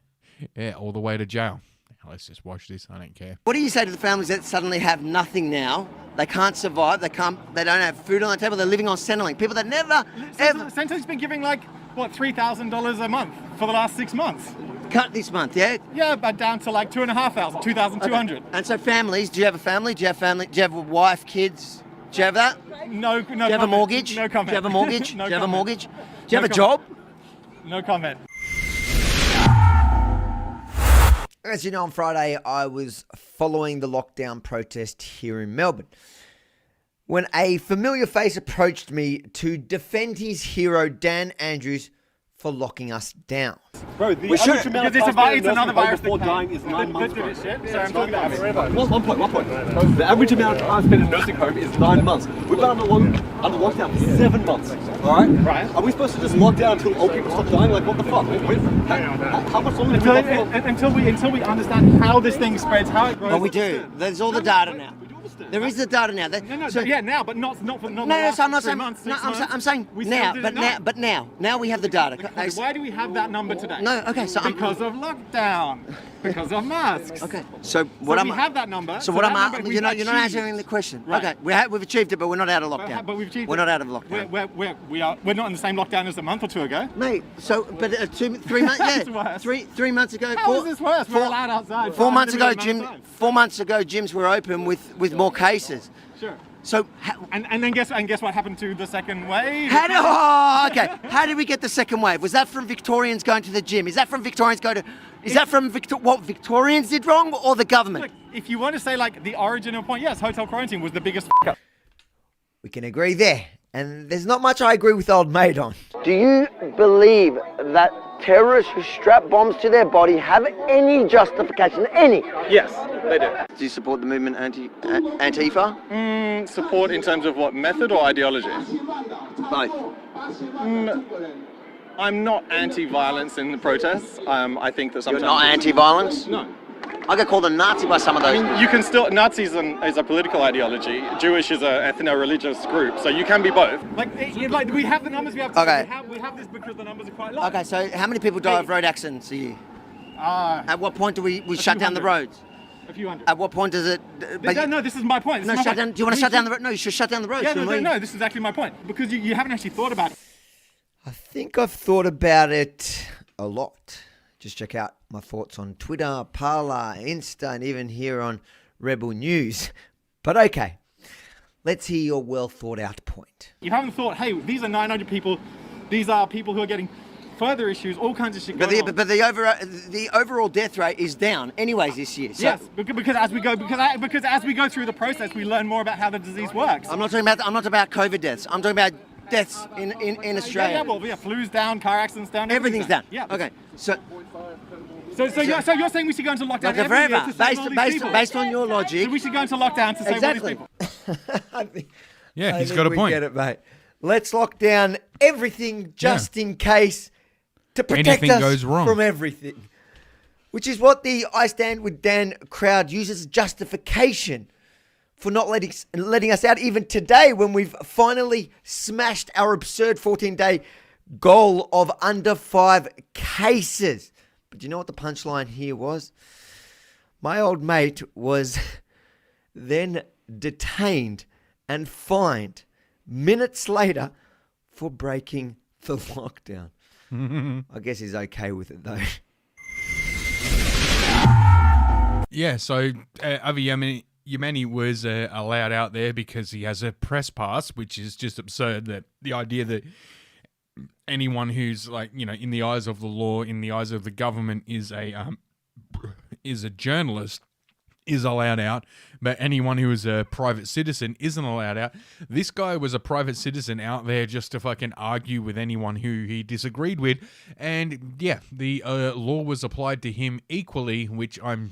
all the way to jail. let's just watch this. I don't care. What do you say to the families that suddenly have nothing now? They can't survive. They don't have food on the table. They're living on Centrelink. People that never, ever... Centrelink's been giving like, what, $3,000 a month for the last 6 months. Cut this month, yeah? Yeah, but down to like 2,500, 2,200. Okay. And so families, do you have a family? Do you have family? Do you have a wife, kids? Do you have that? No. Do you have a mortgage? No comment. Do you have a mortgage? No Do you have a comment. mortgage? Do you have a job? No comment. As you know, on Friday, I was following the lockdown protest here in Melbourne when a familiar face approached me to defend his hero, Dan Andrews, for locking us down. Bro, the average amount of it's time another virus before that dying is 9 months, bro. So I'm talking about One point. The average amount of time spent in a nursing home is 9 months. We've been under lockdown for 7 months. All right? Right. Are we supposed to just lock down until old people stop dying? Like, what the fuck? How much longer do we lock down? Until we understand how this thing spreads, how it grows. Well, we do. There's all the data now. There is the data now. Now, but not for No, so I'm not saying. I'm saying now, but now we have the data. Why do we have that number today? No, okay, so because of lockdown, because of masks. Okay, so what we have that number. So what I'm asking, you're not answering the question. Right. Okay, we've achieved it, but we're not out of lockdown. But we've achieved We're it. not out of lockdown. We're not in the same lockdown as a month or two ago. Mate, so but 3 months, It's yeah, worse. three months ago. How is this worse? We're allowed outside. 4 months ago, 4 months ago, gyms were open with more cases. Sure. So and then guess what happened to the second wave? How did we get the second wave? Was that from Victorians going to the gym? Is that from Victorians going to? Is that from what Victorians did wrong or the government? Look, if you want to say like the original point, yes, hotel quarantine was the biggest up. We can agree there. And there's not much I agree with old mate on. Do you believe that terrorists who strap bombs to their body have any justification? Any? Yes, they do. Do you support the movement Antifa? Support in terms of what method or ideology? Both. I'm not anti-violence in the protests. I think that sometimes... You're not anti-violence? No. I get called a Nazi by some of those. I mean, you can still... Nazis is a political ideology. Jewish is an ethno-religious group. So you can be both. Like we have the numbers. We have this because the numbers are quite low. Okay, so how many people die of road accidents a year? At what point do we shut down the roads? A few hundred. At what point does it... No, this is my point. No, shut down. Do you want to shut down the road? No, you should shut down the roads. Yeah, no, this is exactly my point. Because you haven't actually thought about it. I think I've thought about it a lot. Just check out my thoughts on Twitter, Parler, Insta, and even here on Rebel News. But okay, let's hear your well thought out point. You haven't thought, hey, these are 900 people. These are people who are getting further issues, all kinds of shit going on. But the overall death rate is down anyways this year. So yes, because as we go through the process, we learn more about how the disease works. I'm not talking about COVID deaths. I'm talking about deaths in Australia. Flu's down, car accidents down. Everything's down. Yeah. Okay. So you're saying we should go into lockdown forever, based on your logic. So we should go into lockdown to save all these people. He's got a point. Get it, mate. Let's lock down everything just in case to protect us from everything. Which is what the I Stand With Dan crowd uses as justification for not letting us out even today when we've finally smashed our absurd 14-day goal of under 5 cases. But you know what the punchline here was? My old mate was then detained and fined minutes later for breaking the lockdown. I guess he's okay with it though. Yeah, so Avi Yemeni was allowed out there because he has a press pass, which is just absurd. That the idea that anyone who's in the eyes of the law, in the eyes of the government, is a journalist is allowed out, but anyone who is a private citizen isn't allowed out. This guy was a private citizen out there just to fucking argue with anyone who he disagreed with, and yeah, the law was applied to him equally, which I'm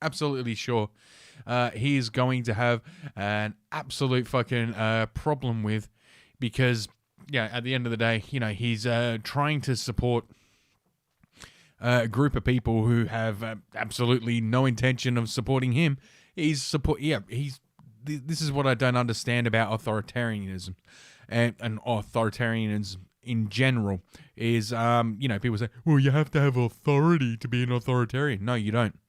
absolutely sure he is going to have an absolute fucking problem with, because at the end of the day, he's trying to support a group of people who have absolutely no intention of supporting him. This is what I don't understand about authoritarianism and authoritarianism in general is, people say, well, you have to have authority to be an authoritarian. No, you don't.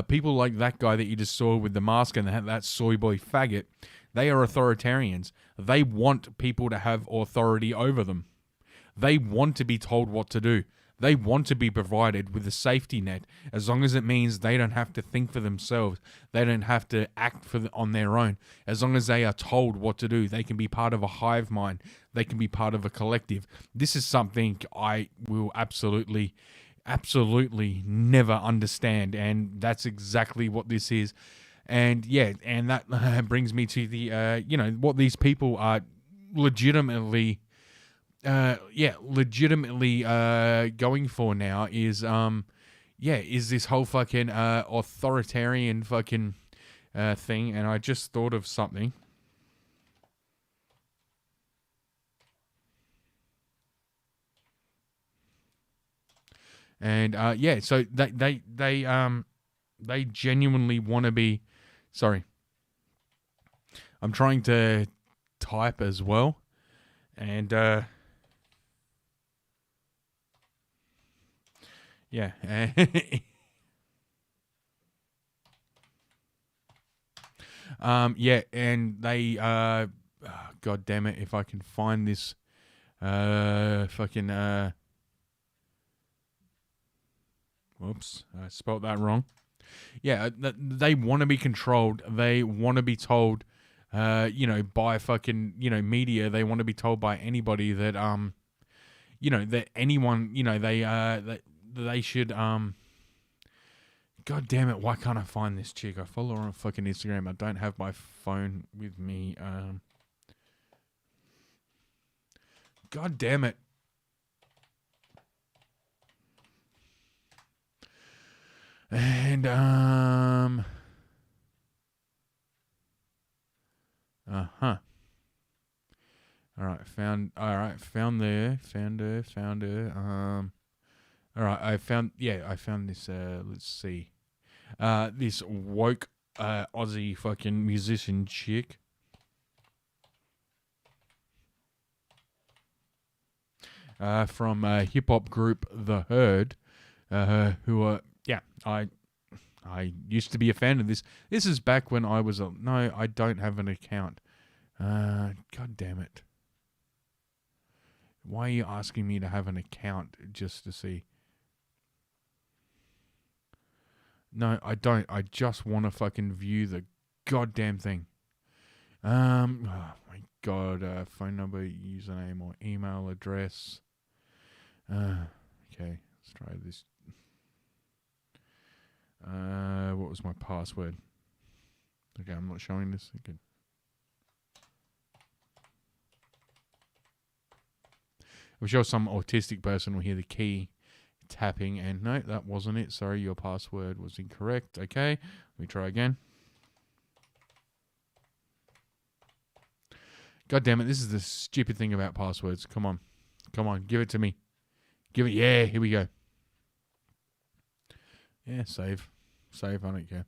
People like that guy that you just saw with the mask and that soy boy faggot, they are authoritarians. They want people to have authority over them. They want to be told what to do. They want to be provided with a safety net, as long as it means they don't have to think for themselves. They don't have to act on their own. As long as they are told what to do, they can be part of a hive mind. They can be part of a collective. This is something I will absolutely never understand, and that's exactly what this is. And yeah, and that brings me to the what these people are legitimately going for now is is this whole fucking authoritarian fucking thing. And I just thought of something. And so they genuinely want to be. Sorry, I'm trying to type as well, and yeah. And they God damn it, if I can find this whoops, I spelled that wrong. Yeah, they want to be controlled. They want to be told, by fucking, media. They want to be told by anybody that, that anyone, they should, God damn it, why can't I find this chick? I follow her on fucking Instagram. I don't have my phone with me. God damn it. And found her. I found this, let's see. This woke Aussie fucking musician chick. From hip hop group The Herd, who are I used to be a fan of this. This is back when I was no, I don't have an account. God damn it. Why are you asking me to have an account just to see? No, I don't. I just want to fucking view the goddamn thing. Oh my god, phone number, username, or email address. Okay, let's try this. What was my password? Okay, I'm not showing this. Okay. I'm sure some autistic person will hear the key tapping and no, that wasn't it. Sorry, your password was incorrect. Okay, let me try again. God damn it, this is the stupid thing about passwords. Come on, give it to me. Give it, yeah, here we go. Yeah, save, I don't care.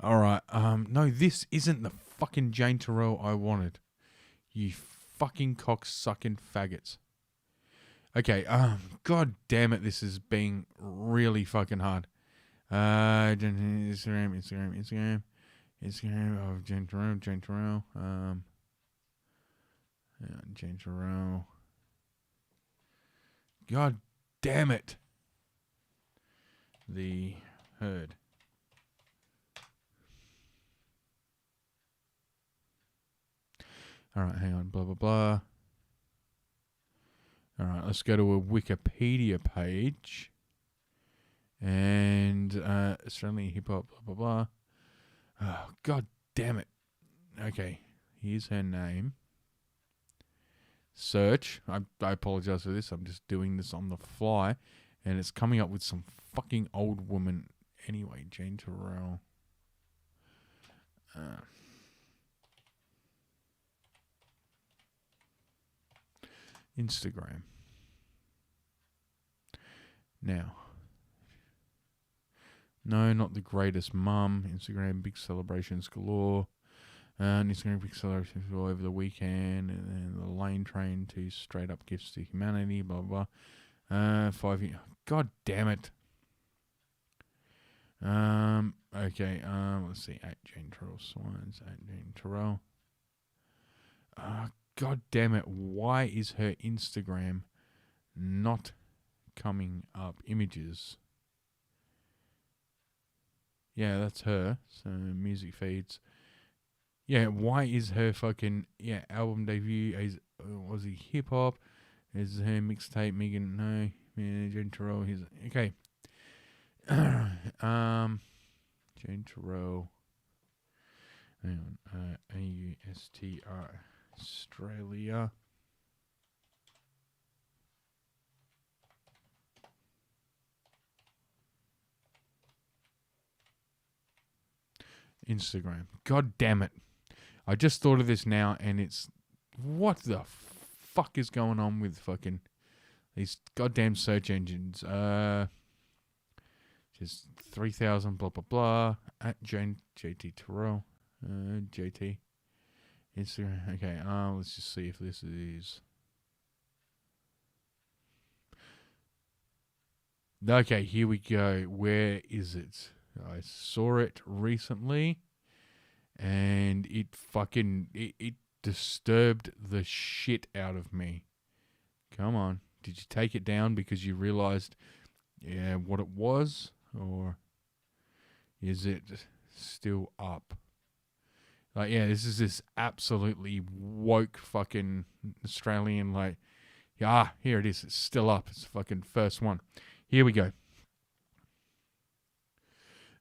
Alright, no, this isn't the fucking Jane Terrell I wanted. You fucking cock-sucking faggots. Okay, god damn it, this is being really fucking hard. Instagram of Jane Terrell, Jane Terrell. God damn it. The Herd. All right, hang on, blah, blah, blah. All right, let's go to a Wikipedia page. And Australian hip-hop, blah, blah, blah. Oh, god damn it. Okay, here's her name. Search. I apologize for this. I'm just doing this on the fly. And it's coming up with some fucking old woman. Anyway, Jane Terrell. Instagram. Now. No, not the greatest mum. Instagram, big celebrations galore. Instagram acceleration all over the weekend, and then the lane train to straight up gifts to humanity, blah, blah, blah. 5 years. God damn it. Okay, let's see. At Jane Terrell Swines, at Jane Terrell. God damn it. Why is her Instagram not coming up? Images. Yeah, that's her. So, music feeds. Yeah, why is her fucking, album debut is Aussie hip hop? Is her mixtape Megan? No. Yeah, Jane Terrell. Okay. Jane Terrell. Hang on. AUSTR Australia. Instagram. God damn it. I just thought of this now, and it's... What the fuck is going on with fucking... these goddamn search engines? Just 3,000, blah, blah, blah. At JT Terrell. JT. Instagram. Okay, let's just see if this is... Okay, here we go. Where is it? I saw it recently, and it fucking... It disturbed the shit out of me. Come on. Did you take it down because you realized what it was? Or is it still up? Like, this is this absolutely woke fucking Australian, like, here it is. It's still up. It's the fucking first one. Here we go.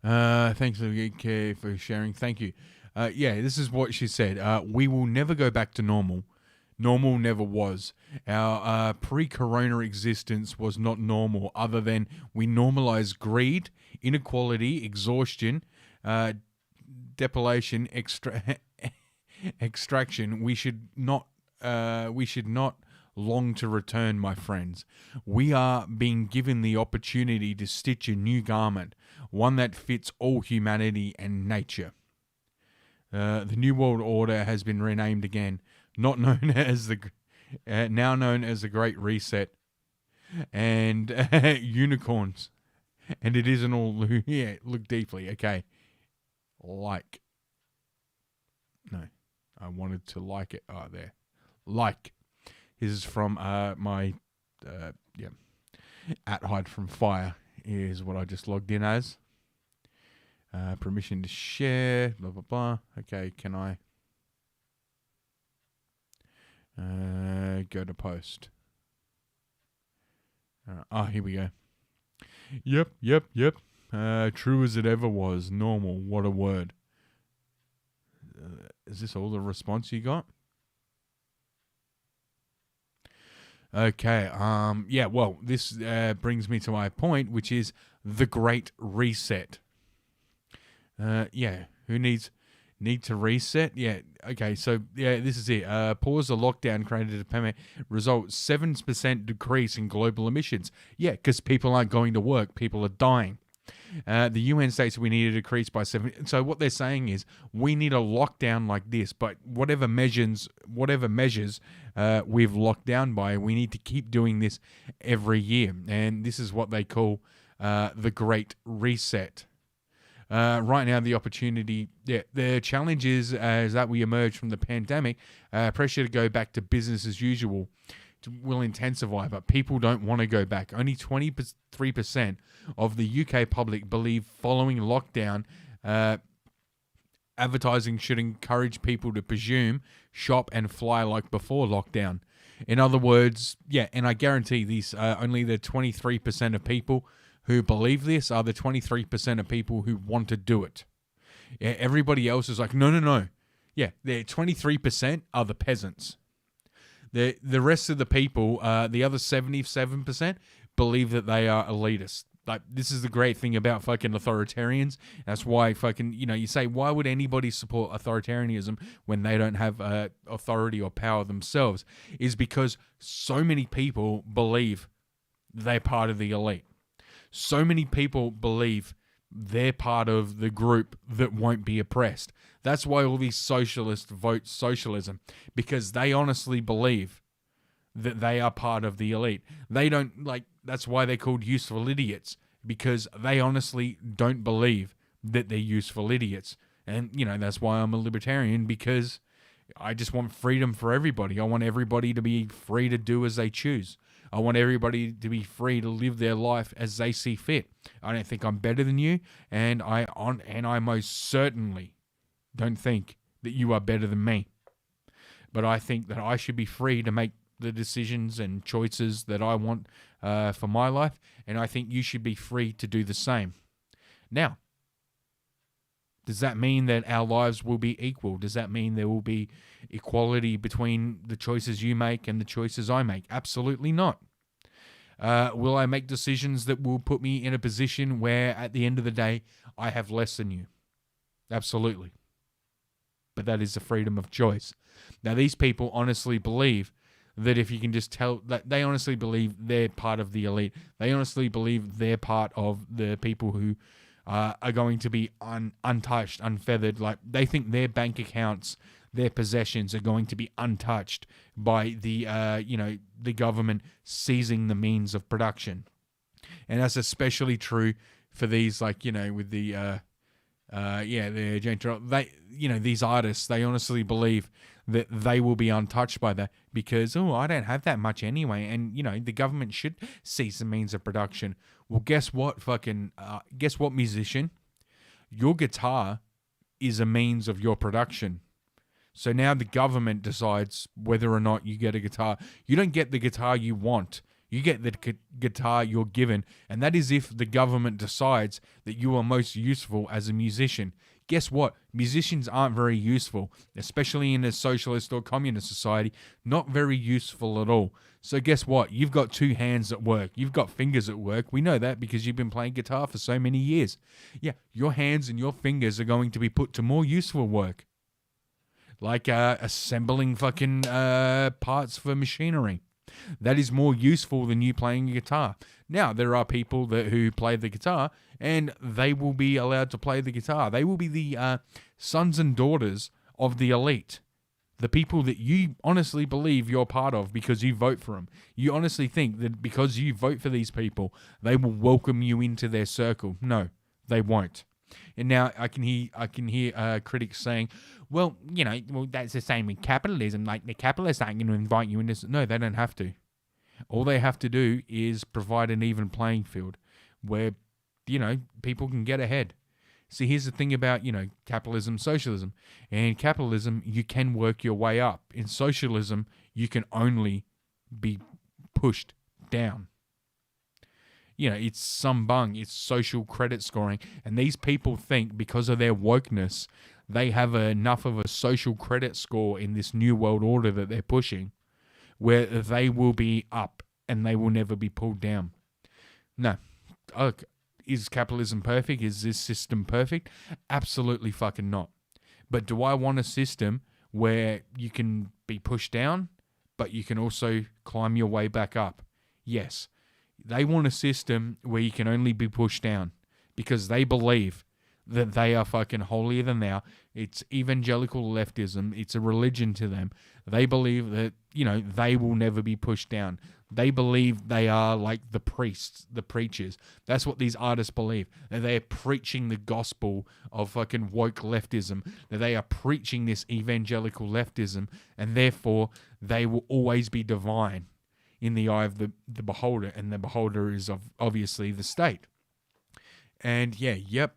Thanks for sharing. Thank you. This is what she said. We will never go back to normal. Normal never was. Our pre-corona existence was not normal, other than we normalized greed, inequality, exhaustion, depilation, extraction. We should not long to return, my friends. We are being given the opportunity to stitch a new garment, one that fits all humanity and nature. The New World Order has been renamed again, not known as now known as the Great Reset, and unicorns. And it isn't all, look deeply. Okay. Like. No, I wanted to like it. Oh, there. Like. This is from my, at Hide from Fire is what I just logged in as. Permission to share, blah, blah, blah. Okay, can I go to post? Here we go. Yep. True as it ever was. Normal. What a word. Is this all the response you got? Okay. Well, this brings me to my point, which is the Great Reset. Who need to reset? Yeah. Okay. So this is it. Pause the lockdown created a pandemic. Result 7% decrease in global emissions. Yeah, because people aren't going to work. People are dying. The UN states we need a decrease by 7. So what they're saying is we need a lockdown like this, but whatever measures we've locked down by, we need to keep doing this every year. And this is what they call the Great Reset. Right now, the opportunity, the challenge is that we emerge from the pandemic, pressure to go back to business as usual will intensify, but people don't want to go back. Only 23% of the UK public believe following lockdown, advertising should encourage people to presume, shop and fly like before lockdown. In other words, and I guarantee these only the 23% of people who believe this are the 23% of people who want to do it. Yeah, everybody else is like, no. Yeah, the 23% are the peasants. The rest of the people, the other 77%, believe that they are elitists. Like, this is the great thing about fucking authoritarians. That's why fucking, you say, why would anybody support authoritarianism when they don't have authority or power themselves? Is because so many people believe they're part of the elite. So many people believe they're part of the group that won't be oppressed. That's why all these socialists vote socialism, because they honestly believe that they are part of the elite. They don't, like, that's why they're called useful idiots, because they honestly don't believe that they're useful idiots. And, you know, that's why I'm a libertarian, because I just want freedom for everybody. I want everybody to be free to do as they choose. I want everybody to be free to live their life as they see fit. I don't think I'm better than you, and I most certainly don't think that you are better than me. But I think that I should be free to make the decisions and choices that I want for my life, and I think you should be free to do the same. Now, does that mean that our lives will be equal? Does that mean there will be equality between the choices you make and the choices I make? Absolutely not. Will I make decisions that will put me in a position where at the end of the day I have less than you? Absolutely. But that is the freedom of choice. Now, these people honestly believe that if you can just tell, that they honestly believe they're part of the elite. They honestly believe they're part of the people who are going to be untouched, unfeathered. Like, they think their bank accounts, their possessions are going to be untouched by the the government seizing the means of production. And that's especially true for these, like, with the these artists. They honestly believe that they will be untouched by that because, I don't have that much anyway, and the government should seize the means of production. Well, guess what, musician? Your guitar is a means of your production. So now the government decides whether or not you get a guitar. You don't get the guitar you want. You get the guitar you're given, and that is if the government decides that you are most useful as a musician. Guess what? Musicians aren't very useful, especially in a socialist or communist society. Not very useful at all. So guess what? You've got two hands at work. You've got fingers at work. We know that because you've been playing guitar for so many years. Yeah, your hands and your fingers are going to be put to more useful work. Like assembling fucking parts for machinery. That is more useful than you playing a guitar. Now, there are people who play the guitar, and they will be allowed to play the guitar. They will be the sons and daughters of the elite. The people that you honestly believe you're part of because you vote for them. You honestly think that because you vote for these people, they will welcome you into their circle. No, they won't. And now I can hear critics saying, well, that's the same with capitalism. Like, the capitalists aren't going to invite you into. No, they don't have to. All they have to do is provide an even playing field where, people can get ahead. See, here's the thing about, capitalism, socialism. In capitalism, you can work your way up. In socialism, you can only be pushed down. It's sumbung, it's social credit scoring. And these people think because of their wokeness, they have enough of a social credit score in this new world order that they're pushing where they will be up and they will never be pulled down. No. Is capitalism perfect? Is this system perfect? Absolutely fucking not. But do I want a system where you can be pushed down, but you can also climb your way back up? Yes. They want a system where you can only be pushed down because they believe that they are fucking holier than thou. It's evangelical leftism. It's a religion to them. They believe that, they will never be pushed down. They believe they are like the priests, the preachers. That's what these artists believe. That they are preaching the gospel of fucking woke leftism. That they are preaching this evangelical leftism, and therefore they will always be divine in the eye of the beholder, and the beholder is obviously the state. And yeah, yep.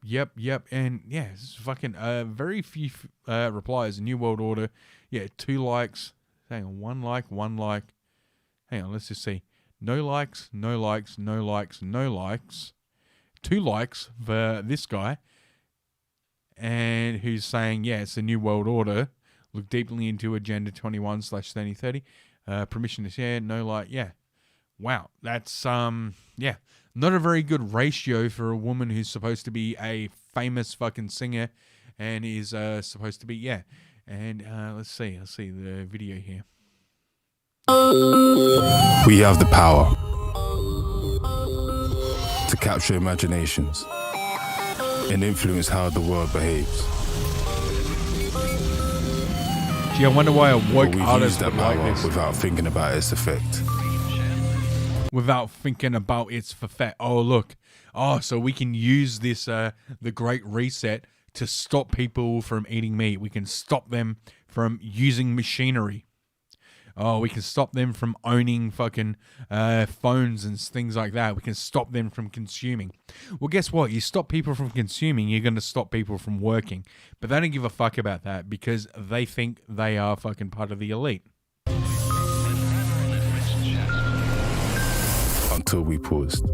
And yeah, it's fucking very few replies. New World Order. Yeah, 2 likes. Hang on, 1 like. Hang on, let's just see. No likes. 2 likes for this guy. And who's saying, yeah, it's a New World Order. Look deeply into Agenda 21/3030. Permission to share, no like, yeah. Wow, that's, not a very good ratio for a woman who's supposed to be a famous fucking singer and is supposed to be, yeah. And let's see the video here. We have the power to capture imaginations, and influence how the world behaves. Gee, I wonder why a woke But artist that would like power this. without thinking about its effect. Without thinking about its effect. Oh, look. Oh, so we can use this, the Great Reset, to stop people from eating meat. We can stop them from using machinery. Oh, we can stop them from owning fucking phones and things like that. We can stop them from consuming. Well, guess what? You stop people from consuming, you're going to stop people from working. But they don't give a fuck about that because they think they are fucking part of the elite. Until we paused.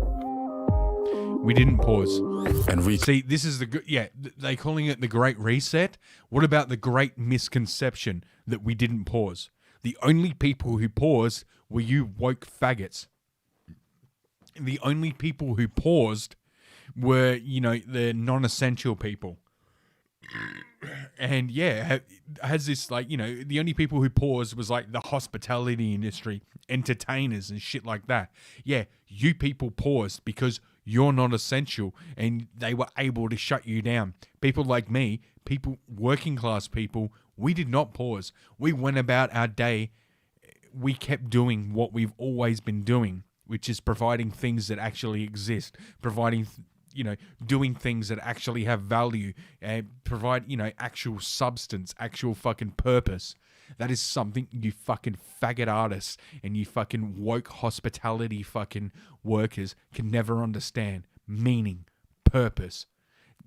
We didn't pause. And see, this is they calling it the Great Reset. What about the Great Misconception that we didn't pause? The only people who paused were you woke faggots. The only people who paused were, you know, the non-essential people. And yeah, has this, like, you know, the only people who paused was like the hospitality industry, entertainers and shit like that. Yeah, you people paused because you're not essential and they were able to shut you down. People like me, people, working class people, we did not pause. We went about our day. We kept doing what we've always been doing, which is providing things that actually exist, providing, you know, doing things that actually have value, and provide, you know, actual substance, actual fucking purpose. That is something you fucking faggot artists and you fucking woke hospitality fucking workers can never understand. Meaning, purpose.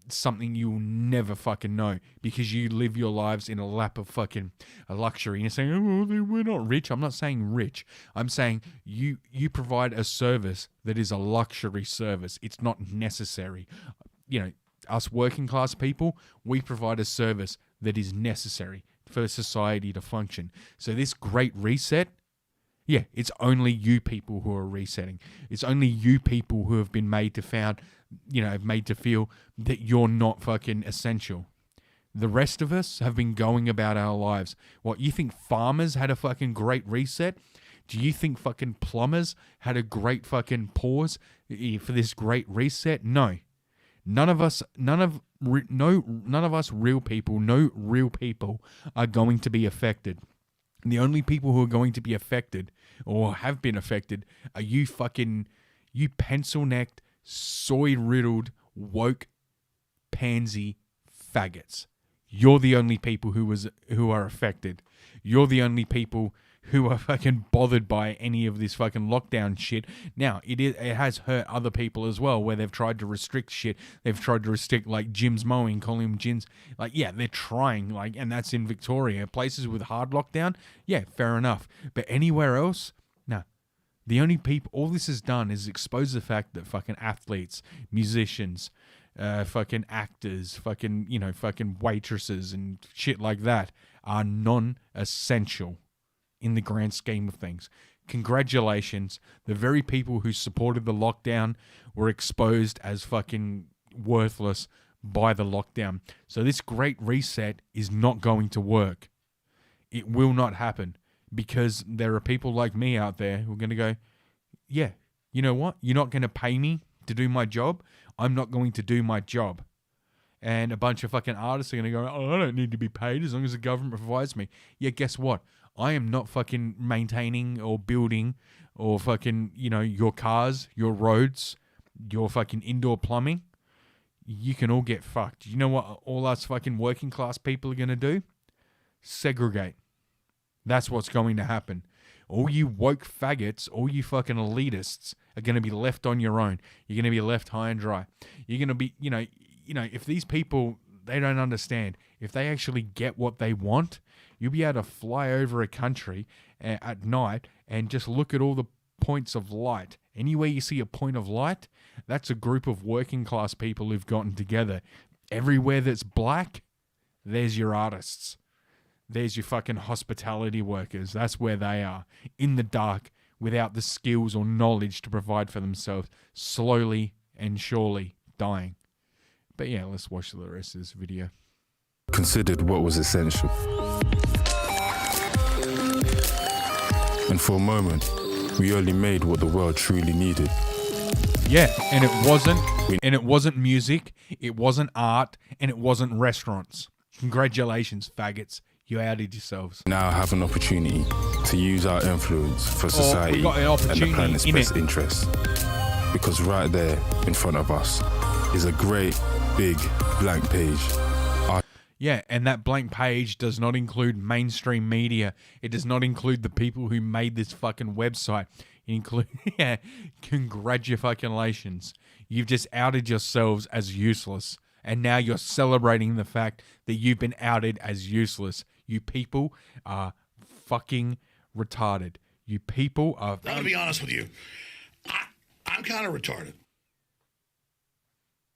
Something you'll never fucking know because you live your lives in a lap of fucking a luxury. And you're saying, oh, we're not rich. I'm not saying rich. I'm saying you provide a service that is a luxury service. It's not necessary. You know, us working class people, we provide a service that is necessary for society to function. So this Great Reset, yeah, it's only you people who are resetting. It's only you people who have been made to feel that you're not fucking essential. The rest of us have been going about our lives. What, you think farmers had a fucking Great Reset? Do you think fucking plumbers had a great fucking pause for this Great Reset? No. None of us real people are going to be affected. The only people who are going to be affected or have been affected are you pencil-necked, soy-riddled, woke, pansy faggots. You're the only people who are affected. You're the only people who are fucking bothered by any of this fucking lockdown shit. Now, it has hurt other people as well, where they've tried to restrict shit. They've tried to restrict, like, Jim's mowing, calling them gyms. Like, yeah, they're trying, like, and that's in Victoria. Places with hard lockdown, yeah, fair enough. But anywhere else, no. The only people, all this has done is expose the fact that fucking athletes, musicians, fucking actors, fucking, you know, fucking waitresses and shit like that are non-essential in the grand scheme of things. Congratulations. The very people who supported the lockdown were exposed as fucking worthless by the lockdown. So this Great Reset is not going to work. It will not happen because there are people like me out there who are going to go, yeah, you know what? You're not going to pay me to do my job. I'm not going to do my job. And a bunch of fucking artists are going to go, oh, I don't need to be paid as long as the government provides me. Yeah, guess what? I am not fucking maintaining or building or fucking, you know, your cars, your roads, your fucking indoor plumbing. You can all get fucked. You know what all us fucking working class people are going to do? Segregate. That's what's going to happen. All you woke faggots, all you fucking elitists are going to be left on your own. You're going to be left high and dry. You're going to be, you know, if these people, they don't understand. If they actually get what they want, you'll be able to fly over a country at night and just look at all the points of light. Anywhere you see a point of light, that's a group of working class people who've gotten together. Everywhere that's black, there's your artists. There's your fucking hospitality workers. That's where they are. In the dark, without the skills or knowledge to provide for themselves, slowly and surely dying. But yeah, let's watch the rest of this video. Considered what was essential. And for a moment, we only made what the world truly needed. Yeah, and it wasn't music, it wasn't art, and it wasn't restaurants. Congratulations, faggots. You outed yourselves. Now have an opportunity to use our influence for society and the planet's best interests. Because right there in front of us is a great big blank page. Yeah, and that blank page does not include mainstream media. It does not include the people who made this fucking website. It include congratulations. You've just outed yourselves as useless. And now you're celebrating the fact that you've been outed as useless. You people are fucking retarded. You people are... I'm going to be honest with you. I'm kind of retarded.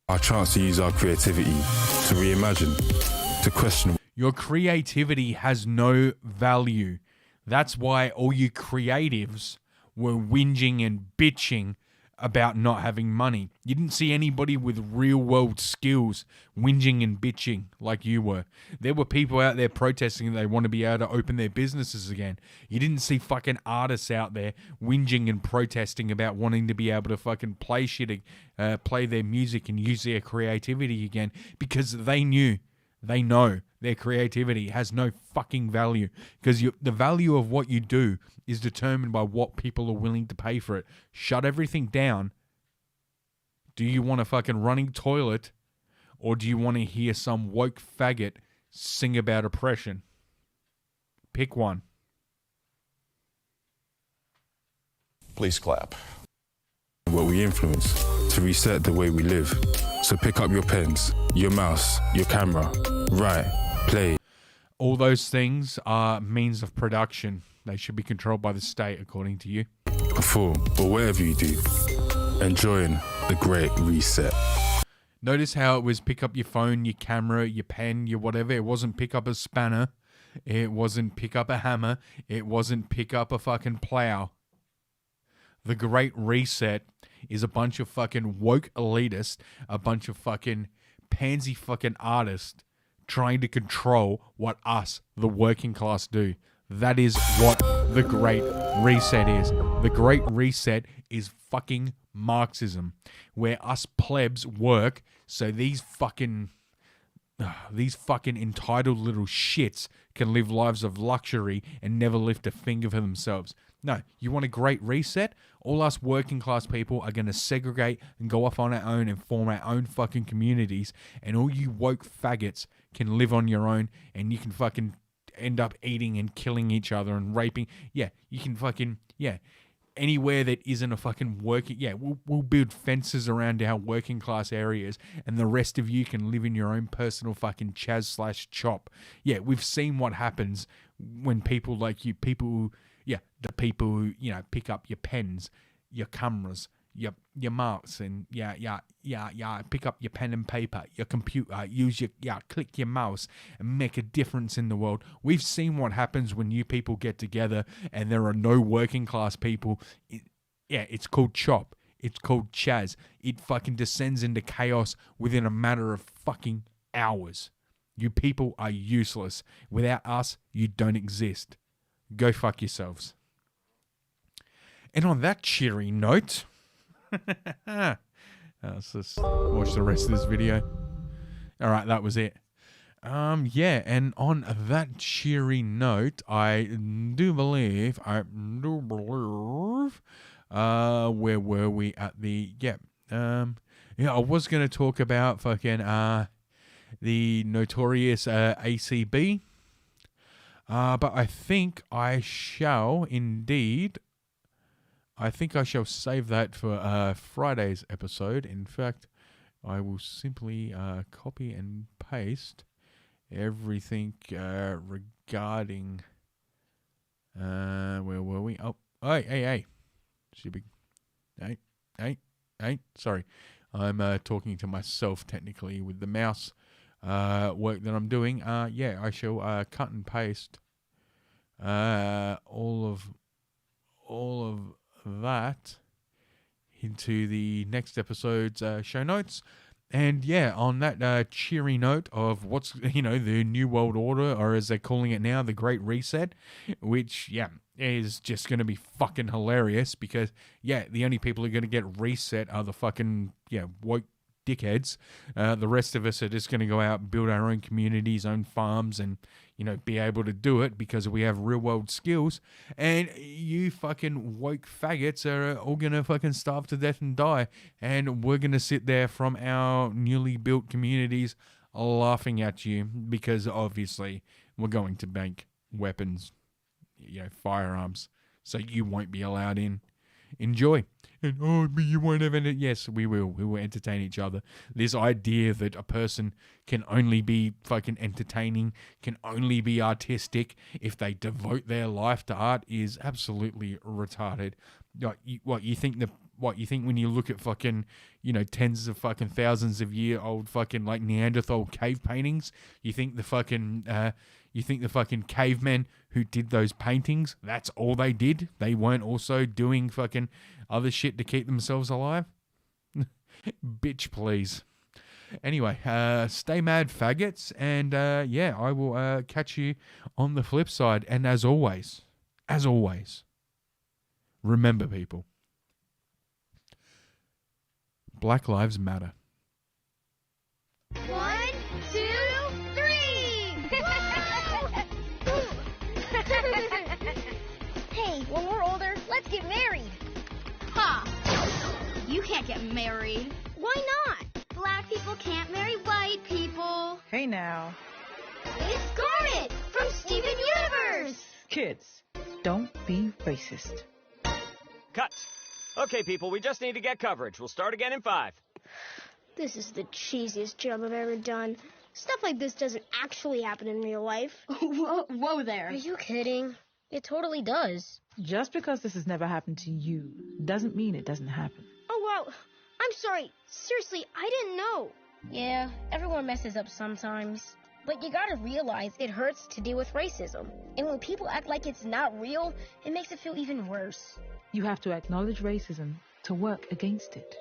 Our chance to use our creativity to reimagine, to question. Your creativity has no value. That's why all you creatives were whinging and bitching about not having money. You didn't see anybody with real world skills whinging and bitching like you were. There were people out there protesting they want to be able to open their businesses again. You didn't see fucking artists out there whinging and protesting about wanting to be able to fucking play shit, play their music and use their creativity again, because they know their creativity has no fucking value, because the value of what you do is determined by what people are willing to pay for it. Shut everything down. Do you want a fucking running toilet, or do you want to hear some woke faggot sing about oppression? Pick one. Please clap. What we influence to reset the way we live. So pick up your pens, your mouse, your camera, write, play. All those things are means of production. They should be controlled by the state, according to you. Perform, or whatever you do, enjoying the great reset. Notice how it was pick up your phone, your camera, your pen, your whatever. It wasn't pick up a spanner. It wasn't pick up a hammer. It wasn't pick up a fucking plow. The Great Reset is a bunch of fucking woke elitists, a bunch of fucking pansy fucking artists trying to control what us, the working class, do. That is what the Great Reset is. The Great Reset is fucking Marxism, where us plebs work so these fucking entitled little shits can live lives of luxury and never lift a finger for themselves. No, you want a Great Reset? All us working class people are going to segregate and go off on our own and form our own fucking communities, and all you woke faggots can live on your own, and you can fucking end up eating and killing each other and raping. Yeah, you can fucking, yeah. Anywhere that isn't a fucking working, yeah, we'll build fences around our working class areas, and the rest of you can live in your own personal fucking Chaz/Chop. Yeah, we've seen what happens when people like you, the people who, pick up your pens, your cameras, your marks, and pick up your pen and paper, your computer, click your mouse and make a difference in the world. We've seen what happens when you people get together and there are no working class people. It's called Chop. It's called Chaz. It fucking descends into chaos within a matter of fucking hours. You people are useless. Without us, you don't exist. Go fuck yourselves. And on that cheery note, let's just watch the rest of this video. All right, that was it. And on that cheery note, I do believe, where were we at the, I was going to talk about fucking, the notorious, ACB. But I think I shall indeed. I think I shall save that for Friday's episode. In fact, I will simply copy and paste everything regarding. Where were we? Oh, hey. Stupid. Hey. Sorry, I'm talking to myself technically with the mouse. Work that I'm doing. I shall cut and paste all of that into the next episode's show notes, And yeah, on that cheery note of what's, the New World Order, or as they're calling it now, the Great Reset, which, is just going to be fucking hilarious because, the only people who are going to get reset are the fucking, woke dickheads. The rest of us are just going to go out, build our own communities, own farms, and, be able to do it because we have real world skills. And you fucking woke faggots are all going to fucking starve to death and die. And we're going to sit there from our newly built communities laughing at you because obviously we're going to bank weapons, firearms, so you won't be allowed in. Enjoy. And, but you won't have any. Yes, we will. We will entertain each other. This idea that a person can only be fucking entertaining, can only be artistic if they devote their life to art is absolutely retarded. You think when you look at fucking, tens of fucking thousands of year old fucking like Neanderthal cave paintings, you think the fucking cavemen who did those paintings, that's all they did? They weren't also doing fucking other shit to keep themselves alive? Bitch, please. Anyway, stay mad, faggots, and I will catch you on the flip side. And as always, remember, people, Black Lives Matter. 1, 2, 3! Hey, when we're older, let's get married. Ha! You can't get married. Why not? Black people can't marry white people. Hey now. It's Garnet from Steven Universe. Kids, don't be racist. Cut. Okay, people, we just need to get coverage. We'll start again in 5. This is the cheesiest job I've ever done. Stuff like this doesn't actually happen in real life. Whoa there. Are you kidding? It totally does. Just because this has never happened to you doesn't mean it doesn't happen. Oh, wow. I'm sorry. Seriously, I didn't know. Yeah, everyone messes up sometimes. But you gotta realize it hurts to deal with racism. And when people act like it's not real, it makes it feel even worse. You have to acknowledge racism to work against it.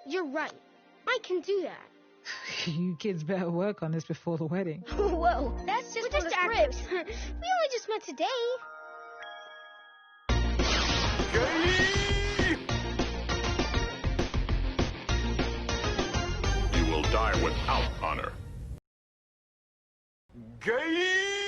You're right. I can do that. You kids better work on this before the wedding. Whoa, that's just for the script. We only just met today. You will die without honor. Gay!